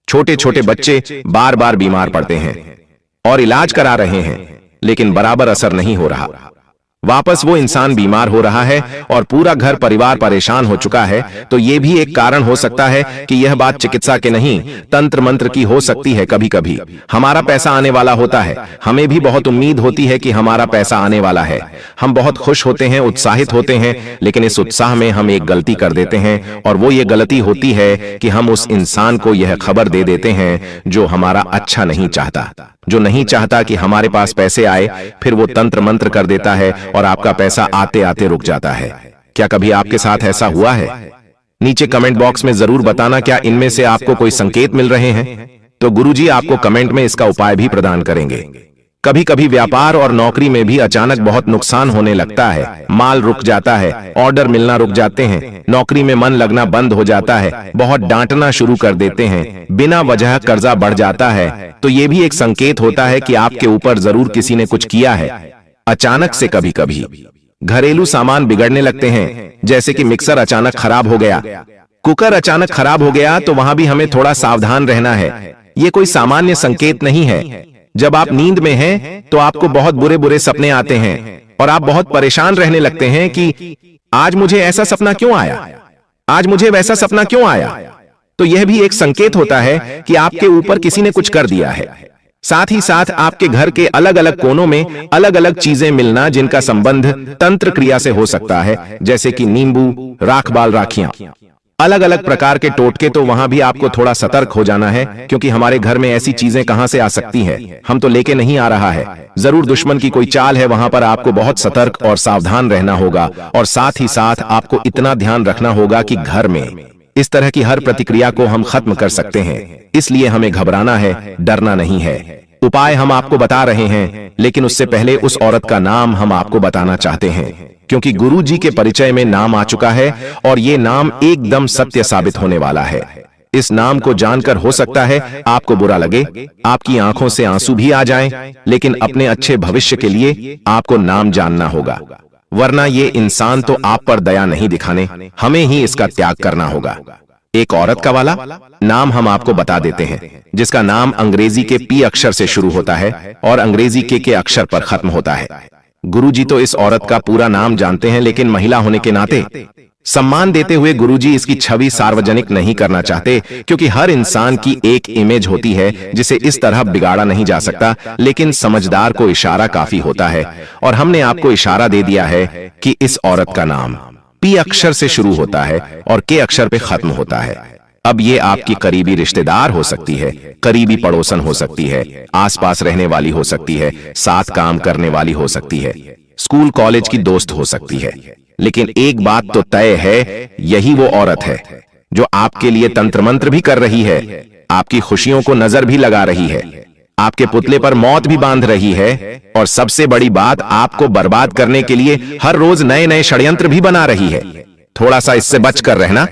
छोटे छोटे बच्चे बार बार बीमार पड़ते हैं और इलाज करा रहे हैं, लेकिन बराबर असर नहीं हो रहा। वापस वो इंसान बीमार हो रहा है और पूरा घर परिवार परेशान हो चुका है। तो ये भी एक कारण हो सकता है कि यह बात चिकित्सा के नहीं, तंत्र मंत्र की हो सकती है। कभी कभी हमारा पैसा आने वाला होता है, हमें भी बहुत उम्मीद होती है कि हमारा पैसा आने वाला है। हम बहुत खुश होते हैं, उत्साहित होते हैं, लेकिन इस उत्साह में हम एक गलती कर देते हैं और वो ये गलती होती है कि हम उस इंसान को यह खबर दे देते हैं जो हमारा अच्छा नहीं चाहता, जो नहीं चाहता कि हमारे पास पैसे आए। फिर वो तंत्र मंत्र कर देता है और आपका पैसा आते आते रुक जाता है। क्या कभी आपके साथ ऐसा हुआ है? नीचे कमेंट बॉक्स में जरूर बताना क्या इनमें से आपको कोई संकेत मिल रहे हैं, तो गुरुजी आपको कमेंट में इसका उपाय भी प्रदान करेंगे। कभी कभी व्यापार और नौकरी में भी अचानक बहुत नुकसान होने लगता है, माल रुक जाता है, ऑर्डर मिलना रुक जाते हैं, नौकरी में मन लगना बंद हो जाता है, बहुत डांटना शुरू कर देते हैं, बिना वजह कर्जा बढ़ जाता है। तो ये भी एक संकेत होता है कि आपके ऊपर जरूर किसी ने कुछ किया है। अचानक से कभी कभी घरेलू सामान बिगड़ने लगते हैं, जैसे कि मिक्सर अचानक खराब हो गया, कुकर अचानक खराब हो गया, तो वहां भी हमें थोड़ा सावधान रहना है। ये कोई सामान्य संकेत नहीं है। जब आप नींद में हैं तो आपको बहुत बुरे बुरे सपने आते हैं और आप बहुत परेशान रहने लगते हैं कि आज मुझे ऐसा सपना क्यों आया, आज मुझे वैसा सपना क्यों आया। तो यह भी एक संकेत होता है कि आपके ऊपर किसी ने कुछ कर दिया है। साथ ही साथ आपके घर के अलग अलग कोनों में अलग अलग चीजें मिलना जिनका संबंध तंत्र क्रिया से हो सकता है, जैसे कि नींबू, राखबाल राखियां, अलग अलग प्रकार के टोटके। तो वहां भी आपको थोड़ा सतर्क हो जाना है, क्योंकि हमारे घर में ऐसी चीजें कहां से आ सकती हैं, हम तो लेके नहीं आ रहा है। जरूर दुश्मन की कोई चाल है, वहां पर आपको बहुत सतर्क और सावधान रहना होगा। और साथ ही साथ आपको इतना ध्यान रखना होगा कि घर में इस तरह की हर प्रतिक्रिया को हम खत्म कर सकते हैं। इसलिए हमें घबराना है, डरना नहीं है। उपाय हम आपको बता रहे हैं, लेकिन उससे पहले उस औरत का नाम हम आपको बताना चाहते हैं, क्योंकि गुरु जी के परिचय में नाम आ चुका है और ये नाम एकदम सत्य साबित होने वाला है। इस नाम को जानकर हो सकता है आपको बुरा लगे, आपकी आंखों से आंसू भी आ जाएं, लेकिन अपने अच्छे भविष्य के लिए आपको नाम जानना होगा, वरना ये इंसान तो आप पर दया नहीं दिखाने, हमें ही इसका त्याग करना होगा। एक औरत का वाला नाम हम आपको बता देते हैं, जिसका नाम अंग्रेजी के पी अक्षर से शुरू होता है और अंग्रेजी के अक्षर पर खत्म होता है। गुरुजी तो इस औरत का पूरा नाम जानते हैं, लेकिन महिला होने के नाते सम्मान देते हुए गुरुजी इसकी छवि सार्वजनिक नहीं करना चाहते, क्योंकि हर इंसान की एक इमेज होती है जिसे इस तरह बिगाड़ा नहीं जा सकता। लेकिन समझदार को इशारा काफी होता है और हमने आपको इशारा दे दिया है कि इस औरत का नाम पी अक्षर से शुरू होता है और के अक्षर पे खत्म होता है। अब ये आपकी करीबी रिश्तेदार हो सकती है, करीबी पड़ोसन हो सकती है, आसपास रहने वाली हो सकती है, साथ काम करने वाली हो सकती है, स्कूल कॉलेज की दोस्त हो सकती है। लेकिन एक बात तो तय है, यही वो औरत है जो आपके लिए तंत्र मंत्र भी कर रही है, आपकी खुशियों को नजर भी लगा रही है, आपके पुतले पर मौत भी बांध रही है, और सबसे बड़ी बात, आपको बर्बाद करने के लिए हर रोज नए नए षड्यंत्र भी बना रही है। थोड़ा सा इससे बचकर रहना,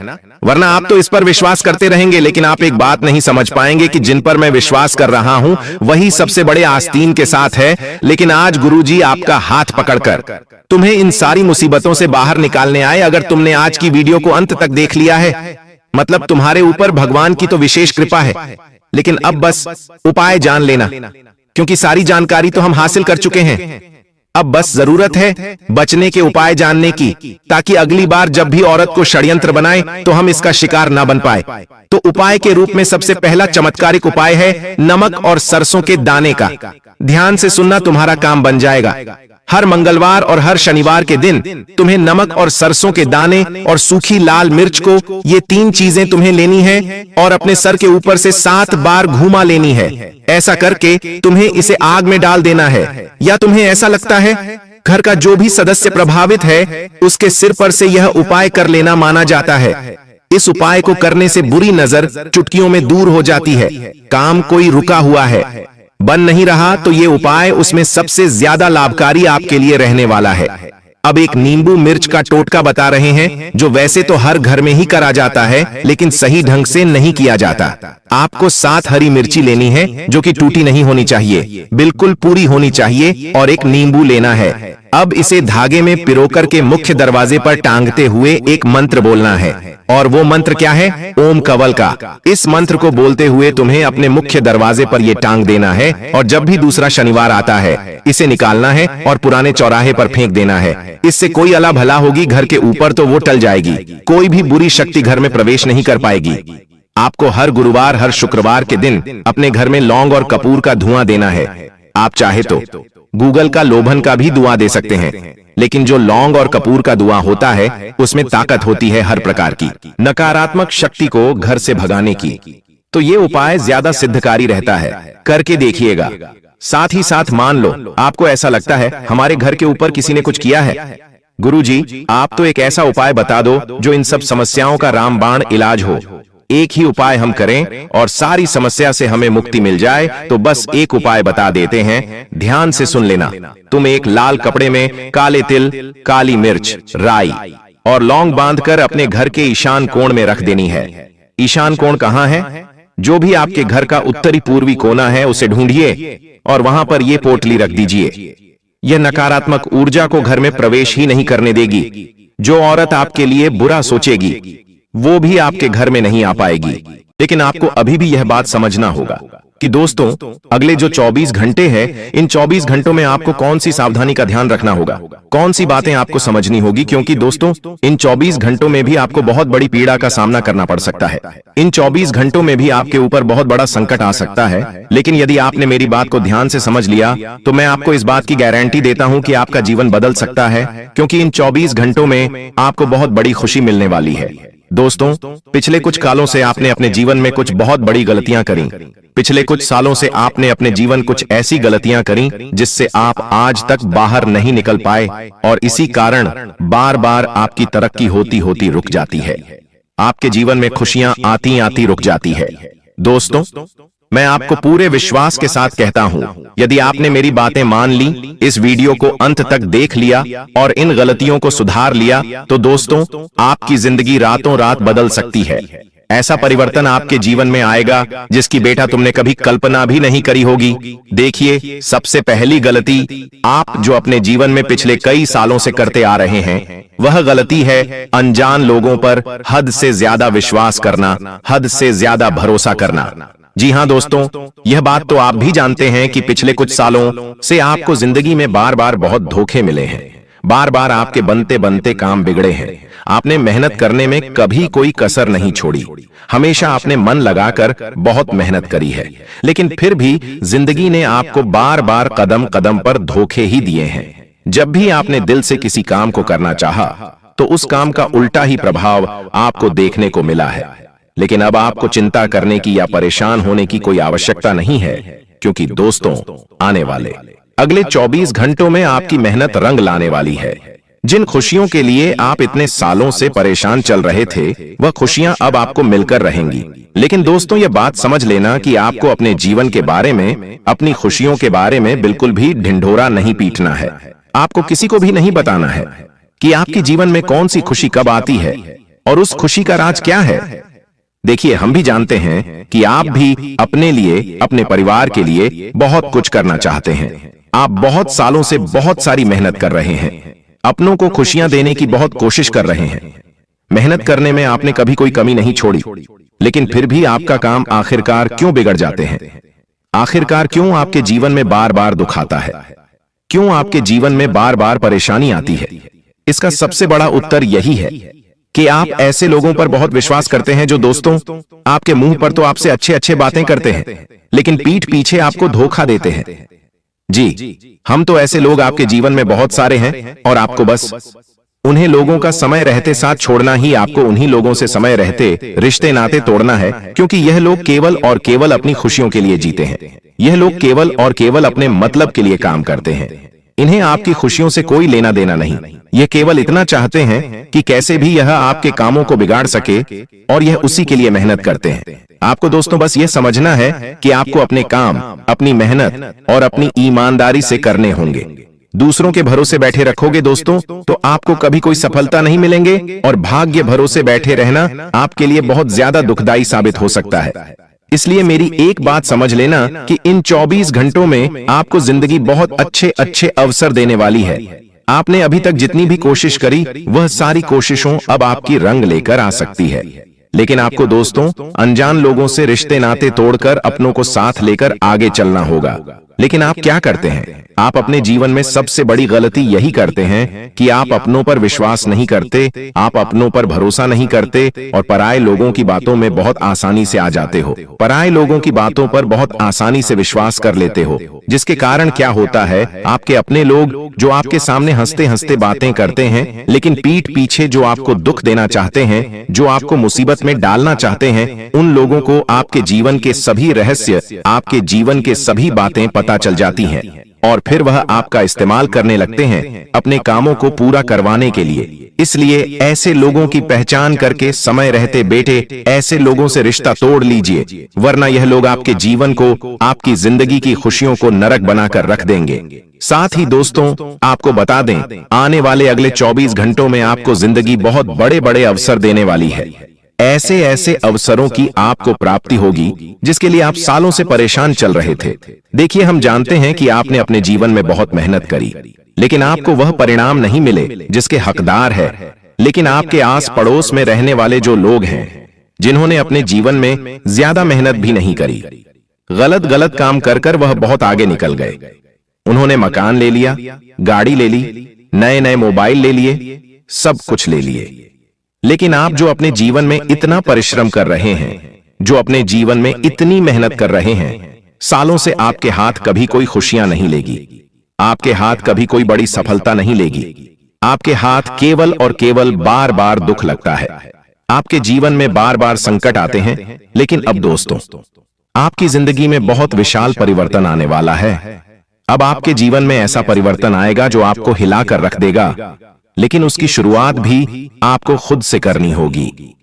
वरना आप तो इस पर विश्वास करते रहेंगे, लेकिन आप एक बात नहीं समझ पाएंगे कि जिन पर मैं विश्वास कर रहा हूं वही सबसे बड़े आस्तीन के साथ है। लेकिन आज गुरुजी आपका हाथ पकड़कर तुम्हें इन सारी मुसीबतों से बाहर निकालने आए। अगर तुमने आज की वीडियो को अंत तक देख लिया है, मतलब तुम्हारे ऊपर भगवान की तो विशेष कृपा है। लेकिन अब बस उपाय जान लेना, क्योंकि सारी जानकारी तो हम हासिल कर चुके हैं। अब बस जरूरत है बचने के उपाय जानने की, ताकि अगली बार जब भी औरत को षड्यंत्र बनाए तो हम इसका शिकार ना बन पाए। तो उपाय के रूप में सबसे पहला चमत्कारिक उपाय है नमक और सरसों के दाने का। ध्यान से सुनना, तुम्हारा काम बन जाएगा। हर मंगलवार और हर शनिवार के दिन तुम्हें नमक और सरसों के दाने और सूखी लाल मिर्च को, ये 3 चीजें तुम्हें लेनी है और अपने सर के ऊपर से 7 बार घुमा लेनी है। ऐसा करके तुम्हें इसे आग में डाल देना है। या तुम्हें ऐसा लगता है घर का जो भी सदस्य प्रभावित है उसके सिर पर से यह उपाय कर लेना माना जाता है। इस उपाय को करने से बुरी नजर चुटकियों में दूर हो जाती है। काम कोई रुका हुआ है, बन नहीं रहा, तो ये उपाय उसमें सबसे ज्यादा लाभकारी आपके लिए रहने वाला है। अब एक नींबू मिर्च का टोटका बता रहे हैं, जो वैसे तो हर घर में ही करा जाता है, लेकिन सही ढंग से नहीं किया जाता। आपको 7 हरी मिर्ची लेनी है, जो कि टूटी नहीं होनी चाहिए, बिल्कुल पूरी होनी चाहिए, और एक नींबू लेना है। अब इसे धागे में पिरोकर के मुख्य दरवाजे पर टांगते हुए एक मंत्र बोलना है। और वो मंत्र क्या है? ओम कवल का। इस मंत्र को बोलते हुए तुम्हें अपने मुख्य दरवाजे पर ये टांग देना है, और जब भी दूसरा शनिवार आता है इसे निकालना है और पुराने चौराहे पर फेंक देना है। इससे कोई अला भला होगी, घर के ऊपर तो वो टल जाएगी, कोई भी बुरी शक्ति घर में प्रवेश नहीं कर पाएगी। आपको हर गुरुवार हर शुक्रवार के दिन अपने घर में लौंग और कपूर का धुआं देना है। आप चाहे तो गूगल का लोभन का भी धुआं दे सकते हैं, लेकिन जो लौंग और कपूर का धुआं होता है उसमें ताकत होती है हर प्रकार की नकारात्मक शक्ति को घर से भगाने की। तो ये उपाय ज्यादा सिद्धकारी रहता है, करके देखिएगा। साथ ही साथ मान लो आपको ऐसा लगता है हमारे घर के ऊपर किसी ने कुछ किया है, गुरुजी आप तो एक ऐसा उपाय बता दो जो इन सब समस्याओं का रामबाण इलाज हो। एक ही उपाय हम करें और सारी समस्या से हमें मुक्ति मिल जाए। तो बस एक उपाय बता देते हैं, ध्यान से सुन लेना। तुम एक लाल कपड़े में काले तिल, काली मिर्च, राई और लौंग बांधकर अपने घर के ईशान कोण में रख देनी है। ईशान कोण कहाँ है? जो भी आपके घर का उत्तरी पूर्वी कोना है उसे ढूंढिए और वहां पर यह पोटली रख दीजिए। यह नकारात्मक ऊर्जा को घर में प्रवेश ही नहीं करने देगी। जो औरत आपके लिए बुरा सोचेगी वो भी आपके घर में नहीं आ पाएगी। लेकिन आपको अभी भी यह बात समझना होगा कि दोस्तों अगले जो 24 घंटे हैं, इन 24 घंटों में आपको कौन सी सावधानी का ध्यान रखना होगा, कौन सी बातें आपको समझनी होगी। क्योंकि दोस्तों इन 24 घंटों में भी आपको बहुत बड़ी पीड़ा का सामना करना पड़ सकता है। इन 24 घंटों में भी आपके ऊपर बहुत बड़ा संकट आ सकता है। लेकिन यदि आपने मेरी बात को ध्यान से समझ लिया तो मैं आपको इस बात की गारंटी देता हूं कि आपका जीवन बदल सकता है, क्योंकि इन 24 घंटों में आपको बहुत बड़ी खुशी मिलने वाली है। दोस्तों पिछले कुछ कालों से आपने अपने जीवन में कुछ बहुत बड़ी गलतियां करी। पिछले कुछ सालों से आपने अपने जीवन कुछ ऐसी गलतियां करी जिससे आप आज तक बाहर नहीं निकल पाए, और इसी कारण बार बार आपकी तरक्की होती होती रुक जाती है। आपके जीवन में खुशियां आती आती रुक जाती है। दोस्तों मैं आपको पूरे विश्वास के साथ कहता हूं, यदि आपने मेरी बातें मान ली, इस वीडियो को अंत तक देख लिया और इन गलतियों को सुधार लिया, तो दोस्तों आपकी जिंदगी रातों रात बदल सकती है। ऐसा परिवर्तन आपके जीवन में आएगा जिसकी बेटा तुमने कभी कल्पना भी नहीं करी होगी। देखिए, सबसे पहली गलती आप जो अपने जीवन में पिछले कई सालों से करते आ रहे हैं, वह गलती है अनजान लोगों पर हद से ज्यादा विश्वास करना, हद से ज्यादा भरोसा करना। जी हाँ दोस्तों, यह बात तो आप भी जानते हैं कि पिछले कुछ सालों से आपको जिंदगी में बार बार बहुत धोखे मिले हैं। बार बार आपके बनते बनते काम बिगड़े हैं। आपने मेहनत करने में कभी कोई कसर नहीं छोड़ी। हमेशा आपने मन लगाकर बहुत मेहनत करी है, लेकिन फिर भी जिंदगी ने आपको बार बार कदम कदम पर धोखे ही दिए हैं। जब भी आपने दिल से किसी काम को करना चाहा, तो उस काम का उल्टा ही प्रभाव आपको देखने को मिला है। लेकिन अब आपको चिंता करने की या परेशान होने की कोई आवश्यकता नहीं है, क्योंकि दोस्तों आने वाले अगले 24 घंटों में आपकी मेहनत रंग लाने वाली है। जिन खुशियों के लिए आप इतने सालों से परेशान चल रहे थे, वह खुशियां अब आपको मिलकर रहेंगी। लेकिन दोस्तों यह बात समझ लेना कि आपको अपने जीवन के बारे में, अपनी खुशियों के बारे में बिल्कुल भी ढिंढोरा नहीं पीटना है। आपको किसी को भी नहीं बताना है कि आपके जीवन में कौन सी खुशी कब आती है। और उस खुशी का राज क्या है? देखिए, हम भी जानते हैं कि आप भी अपने लिए, अपने परिवार के लिए बहुत कुछ करना चाहते हैं। आप बहुत सालों से बहुत सारी मेहनत कर रहे हैं, अपनों को खुशियां देने की बहुत कोशिश कर रहे हैं। मेहनत करने में आपने कभी कोई कमी नहीं छोड़ी, लेकिन फिर भी आपका काम आखिरकार क्यों बिगड़ जाते हैं? आखिरकार क्यों आपके जीवन में बार बार दुख आता है? क्यों आपके जीवन में बार बार परेशानी आती है? इसका सबसे बड़ा उत्तर यही है कि आप ऐसे लोगों पर बहुत विश्वास करते हैं जो दोस्तों आपके मुंह पर तो आपसे अच्छे अच्छे बातें करते हैं, लेकिन पीठ पीछे आपको धोखा देते हैं। जी, हम तो ऐसे लोग आपके जीवन में बहुत सारे हैं और आपको बस उन्हें लोगों का समय रहते साथ छोड़ना ही, आपको उन्हीं लोगों से समय रहते रिश्ते नाते तोड़ना है, क्योंकि यह लोग केवल और केवल अपनी खुशियों के लिए जीते हैं। यह लोग केवल और केवल अपने मतलब के लिए काम करते हैं। इन्हें आपकी खुशियों से कोई लेना देना नहीं। यह केवल इतना चाहते हैं कि कैसे भी यह आपके कामों को बिगाड़ सके, और यह उसी के लिए मेहनत करते हैं। आपको दोस्तों बस यह समझना है कि आपको अपने काम, अपनी मेहनत और अपनी ईमानदारी से करने होंगे। दूसरों के भरोसे बैठे रखोगे दोस्तों तो आपको कभी कोई सफलता नहीं मिलेंगे, और भाग्य भरोसे बैठे रहना आपके लिए बहुत ज्यादा दुखदाई साबित हो सकता है। इसलिए मेरी एक बात समझ लेना कि इन 24 घंटों में आपको जिंदगी बहुत अच्छे अच्छे अवसर देने वाली है। आपने अभी तक जितनी भी कोशिश करी, वह सारी कोशिशों अब आपकी रंग लेकर आ सकती है। लेकिन आपको दोस्तों अनजान लोगों से रिश्ते नाते तोड़कर अपनों को साथ लेकर आगे चलना होगा। लेकिन आप क्या करते हैं? आप अपने जीवन में सबसे बड़ी गलती यही करते हैं कि आप अपनों पर विश्वास नहीं करते, आप अपनों पर भरोसा नहीं करते और पराये लोगों की बातों में बहुत आसानी से आ जाते हो। पराये लोगों की बातों पर बहुत आसानी से विश्वास कर लेते हो, जिसके कारण क्या होता है, आपके अपने लोग जो आपके सामने हंसते हंसते बातें करते हैं, लेकिन पीठ पीछे जो आपको दुख देना चाहते हैं, जो आपको मुसीबत में डालना चाहते हैं, उन लोगों को आपके जीवन के सभी रहस्य, आपके जीवन के सभी बातें पता चल जाती हैं, और फिर वह आपका इस्तेमाल करने लगते हैं अपने कामों को पूरा करवाने के लिए। इसलिए ऐसे लोगों की पहचान करके समय रहते बेटे ऐसे लोगों से रिश्ता तोड़ लीजिए, वरना यह लोग आपके जीवन को, आपकी जिंदगी की खुशियों को नरक बनाकर रख देंगे। साथ ही दोस्तों आपको बता दें, आने वाले अगले 24 घंटों में आपको जिंदगी बहुत बड़े बड़े अवसर देने वाली है। ऐसे ऐसे अवसरों की आपको प्राप्ति होगी जिसके लिए आप सालों से परेशान चल रहे थे। देखिए, हम जानते हैं कि आपने अपने जीवन में बहुत मेहनत करी, लेकिन आपको वह परिणाम नहीं मिले जिसके हकदार है। लेकिन आपके आस पड़ोस में रहने वाले जो लोग हैं, जिन्होंने अपने जीवन में ज्यादा मेहनत भी नहीं करी, गलत गलत काम कर कर वह बहुत आगे निकल गए। उन्होंने मकान ले लिया, गाड़ी ले ली, नए नए मोबाइल ले लिए, सब कुछ ले लिए। लेकिन आप जो अपने जीवन में इतना परिश्रम कर रहे हैं, जो अपने जीवन में इतनी मेहनत कर रहे हैं, सालों से आपके हाथ कभी कोई खुशियां नहीं लेगी, आपके हाथ कभी कोई बड़ी सफलता नहीं लेगी। आपके हाथ केवल और केवल बार बार दुख लगता है। आपके जीवन में बार बार संकट आते हैं। लेकिन अब दोस्तों आपकी जिंदगी में बहुत विशाल परिवर्तन आने वाला है। अब आपके जीवन में ऐसा परिवर्तन आएगा जो आपको हिलाकर रख देगा, लेकिन उसकी शुरुआत भी आपको खुद से करनी होगी।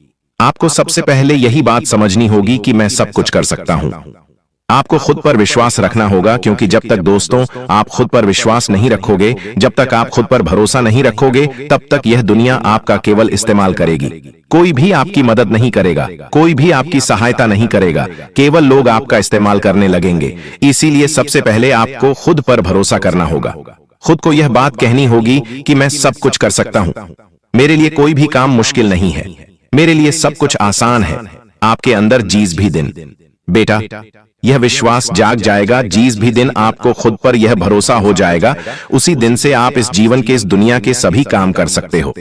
आपको सबसे पहले यही बात समझनी होगी कि मैं सब कुछ कर सकता हूं। आपको खुद पर विश्वास रखना होगा, क्योंकि जब तक दोस्तों आप खुद पर विश्वास नहीं रखोगे, जब तक आप खुद पर भरोसा नहीं रखोगे, तब तक यह दुनिया आपका केवल इस्तेमाल करेगी। कोई भी आपकी मदद नहीं करेगा, कोई भी आपकी सहायता नहीं करेगा, केवल लोग आपका इस्तेमाल करने लगेंगे। इसीलिए सबसे पहले आपको खुद पर भरोसा करना होगा। खुद को यह बात कहनी होगी कि मैं सब कुछ कर सकता हूं, मेरे लिए कोई भी काम मुश्किल नहीं है, मेरे लिए सब कुछ आसान है। आपके अंदर जीस भी दिन बेटा यह विश्वास जाग जाएगा, जीस भी दिन आपको खुद पर यह भरोसा हो जाएगा, उसी दिन से आप इस जीवन के, इस दुनिया के सभी काम कर सकते हो।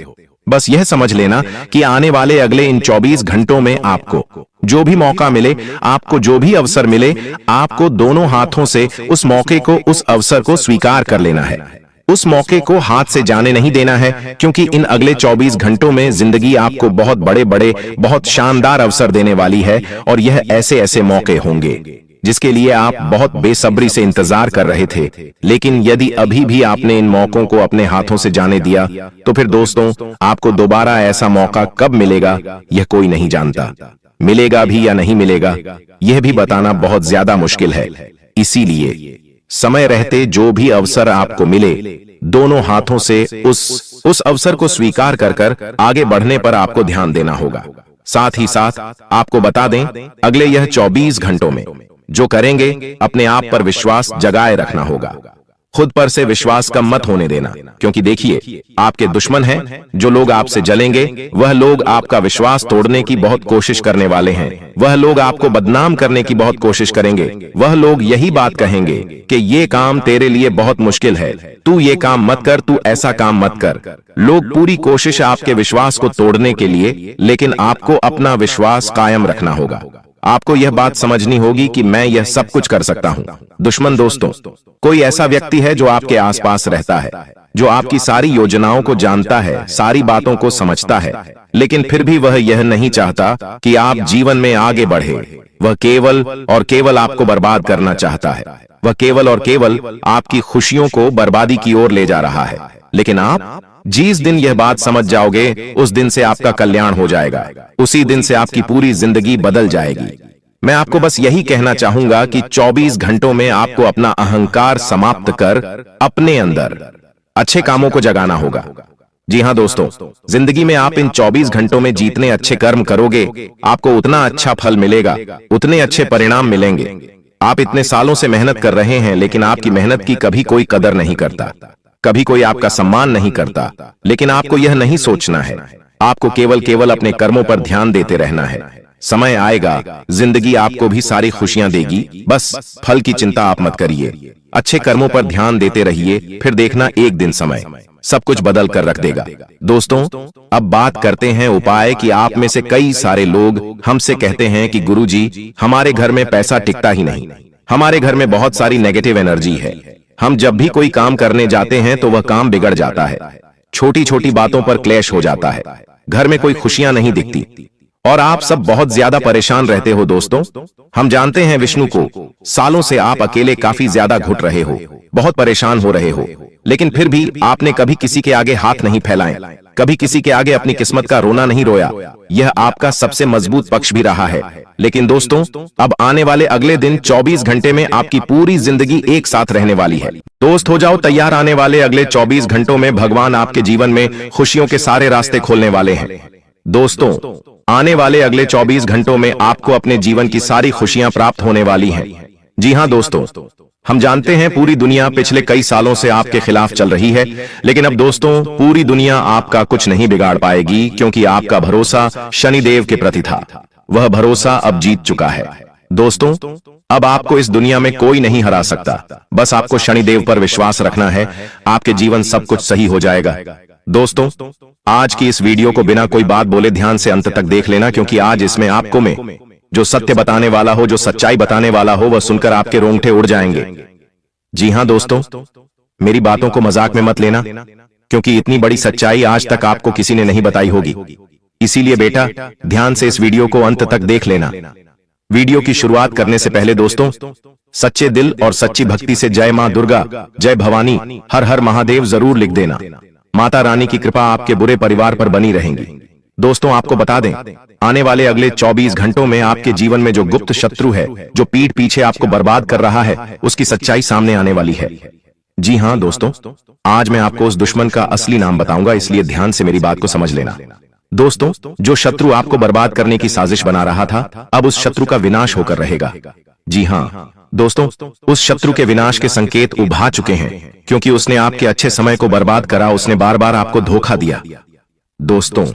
बस यह समझ लेना कि आने वाले अगले इन 24 घंटों में आपको जो भी मौका मिले, आपको जो भी अवसर मिले, आपको दोनों हाथों से उस मौके को, उस अवसर को स्वीकार कर लेना है। उस मौके को हाथ से जाने नहीं देना है, क्योंकि इन अगले 24 घंटों में जिंदगी आपको बहुत बड़े बड़े, बहुत शानदार अवसर देने वाली है। और यह ऐसे ऐसे मौके होंगे जिसके लिए आप बहुत बेसब्री से इंतजार कर रहे थे। लेकिन यदि अभी भी आपने इन मौकों को अपने हाथों से जाने दिया, तो फिर दोस्तों आपको दोबारा ऐसा मौका कब मिलेगा यह कोई नहीं जानता। मिलेगा भी या नहीं मिलेगा, यह भी बताना बहुत ज्यादा मुश्किल है। इसीलिए समय रहते जो भी अवसर आपको मिले, दोनों हाथों से उस अवसर को स्वीकार कर आगे बढ़ने पर आपको ध्यान देना होगा। साथ ही साथ आपको बता दें, अगले यह 24 घंटों में जो करेंगे, अपने आप पर विश्वास जगाए रखना होगा। खुद पर से विश्वास कम मत होने देना, क्योंकि देखिए, आपके दुश्मन हैं, जो लोग आपसे जलेंगे, वह लोग आपका विश्वास तोड़ने की बहुत कोशिश करने वाले हैं। वह लोग आपको बदनाम करने की बहुत कोशिश करेंगे। वह लोग यही बात कहेंगे कि ये काम तेरे लिए बहुत मुश्किल है, तू ये काम मत कर, तू ऐसा काम मत कर। लोग पूरी कोशिश आपके विश्वास को तोड़ने के लिए, लेकिन आपको अपना विश्वास कायम रखना होगा। आपको यह बात समझनी होगी कि मैं यह सब कुछ कर सकता हूं। दुश्मन दोस्तों, कोई ऐसा व्यक्ति है जो आपके आसपास रहता है, जो आपकी सारी योजनाओं को जानता है, सारी बातों को समझता है, लेकिन फिर भी वह यह नहीं चाहता कि आप जीवन में आगे बढ़े। वह केवल और केवल आपको बर्बाद करना चाहता है। वह केवल और केवल आपकी खुशियों को बर्बादी की ओर ले जा रहा है। लेकिन आप जिस दिन यह बात समझ जाओगे, उस दिन से आपका कल्याण हो जाएगा। उसी दिन से आपकी पूरी जिंदगी बदल जाएगी। मैं आपको बस यही कहना चाहूंगा कि 24 घंटों में आपको अपना अहंकार समाप्त कर अपने अंदर अच्छे कामों को जगाना होगा। जी हां दोस्तों, जिंदगी में आप इन 24 घंटों में जितने अच्छे कर्म करोगे, आपको उतना अच्छा फल मिलेगा, उतने अच्छे परिणाम मिलेंगे। आप इतने सालों से मेहनत कर रहे हैं, लेकिन आपकी मेहनत की कभी कोई कदर नहीं करता, कभी कोई आपका सम्मान नहीं करता। लेकिन आपको यह नहीं सोचना है, आपको केवल अपने कर्मों पर ध्यान देते रहना है। समय आएगा, जिंदगी आपको भी सारी खुशियां देगी। बस फल की चिंता आप मत करिए, अच्छे कर्मों पर ध्यान देते रहिए, फिर देखना एक दिन समय सब कुछ बदल कर रख देगा। दोस्तों, अब बात करते हैं उपाय की। आप में से कई सारे लोग हमसे कहते हैं कि गुरुजी, हमारे घर में पैसा टिकता ही नहीं, हमारे घर में बहुत सारी नेगेटिव एनर्जी है। हम जब भी कोई काम करने जाते हैं तो वह काम बिगड़ जाता है, छोटी छोटी बातों पर क्लेश हो जाता है, घर में कोई खुशियां नहीं दिखती और आप सब बहुत ज्यादा परेशान रहते हो। दोस्तों, हम जानते हैं विष्णु को, सालों से आप अकेले काफी ज्यादा घुट रहे हो, बहुत परेशान हो रहे हो, लेकिन फिर भी आपने कभी किसी के आगे हाथ नहीं फैलाए, कभी किसी के आगे अपनी किस्मत का रोना नहीं रोया। यह आपका सबसे मजबूत पक्ष भी रहा है। लेकिन दोस्तों, अब आने वाले अगले दिन 24 घंटे में आपकी पूरी जिंदगी एक साथ रहने वाली है। दोस्त, हो जाओ तैयार, आने वाले अगले 24 घंटों में भगवान आपके जीवन में खुशियों के सारे रास्ते खोलने वाले हैं। दोस्तों, आने वाले अगले 24 घंटों में आपको अपने जीवन की सारी खुशियां प्राप्त होने वाली हैं। जी हां दोस्तों, हम जानते हैं पूरी दुनिया पिछले कई सालों से आपके खिलाफ चल रही है, लेकिन अब दोस्तों, पूरी दुनिया आपका कुछ नहीं बिगाड़ पाएगी, क्योंकि आपका भरोसा शनिदेव के प्रति था। वह भरोसा अब जीत चुका है। दोस्तों, अब आपको इस दुनिया में कोई नहीं हरा सकता। बस आपको शनिदेव पर विश्वास रखना है, आपके जीवन सब कुछ सही हो जाएगा। दोस्तों, आज की इस वीडियो को बिना कोई बात बोले ध्यान से अंत तक देख लेना, क्योंकि आज इसमें आपको मैं जो सत्य बताने वाला हो, जो सच्चाई बताने वाला हो, वह सुनकर आपके रोंगटे उड़ जाएंगे। जी हां दोस्तों, मेरी बातों को मजाक में मत लेना, क्योंकि इतनी बड़ी सच्चाई आज तक आपको किसी ने नहीं बताई होगी। इसीलिए बेटा, ध्यान से इस वीडियो को अंत तक देख लेना। वीडियो की शुरुआत करने से पहले दोस्तों, सच्चे दिल और सच्ची भक्ति से जय मां दुर्गा, जय भवानी, हर हर महादेव जरूर लिख देना। माता रानी की कृपा आपके बुरे परिवार पर बनी रहेगी। दोस्तों, आपको बता दें, आने वाले अगले 24 घंटों में आपके जीवन में जो गुप्त शत्रु है, जो पीठ पीछे आपको बर्बाद कर रहा है, उसकी सच्चाई सामने आने वाली है। जी हां दोस्तों, आज मैं आपको उस दुश्मन का असली नाम बताऊंगा, इसलिए ध्यान से मेरी बात को समझ लेना। दोस्तों, जो शत्रु आपको बर्बाद करने की साजिश बना रहा था, अब उस शत्रु का विनाश होकर रहेगा। जी हां दोस्तों, उस शत्रु के विनाश के संकेत उभा चुके हैं, क्योंकि उसने आपके अच्छे समय को बर्बाद करा, उसने बार बार आपको धोखा दिया। दोस्तों,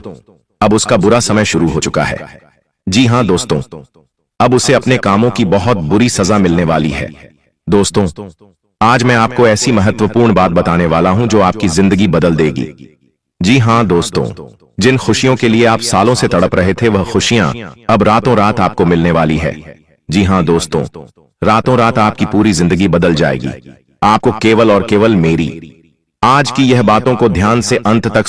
अब उसका बुरा समय शुरू हो चुका है। जी हां दोस्तों, अब उसे अपने कामों की बहुत बुरी सजा मिलने वाली है। दोस्तों, आज मैं आपको ऐसी महत्वपूर्ण बात बताने वाला हूं जो आपकी जिंदगी बदल देगी। जी हां दोस्तों, जिन खुशियों के लिए आप सालों से तड़प रहे थे, वह खुशियां अब रातों रात आपको मिलने वाली है। जी हां दोस्तों, रातों रात आपकी पूरी जिंदगी बदल जाएगी। आपको केवल और केवल मेरी आज की यह बातों को ध्यान से अंत तक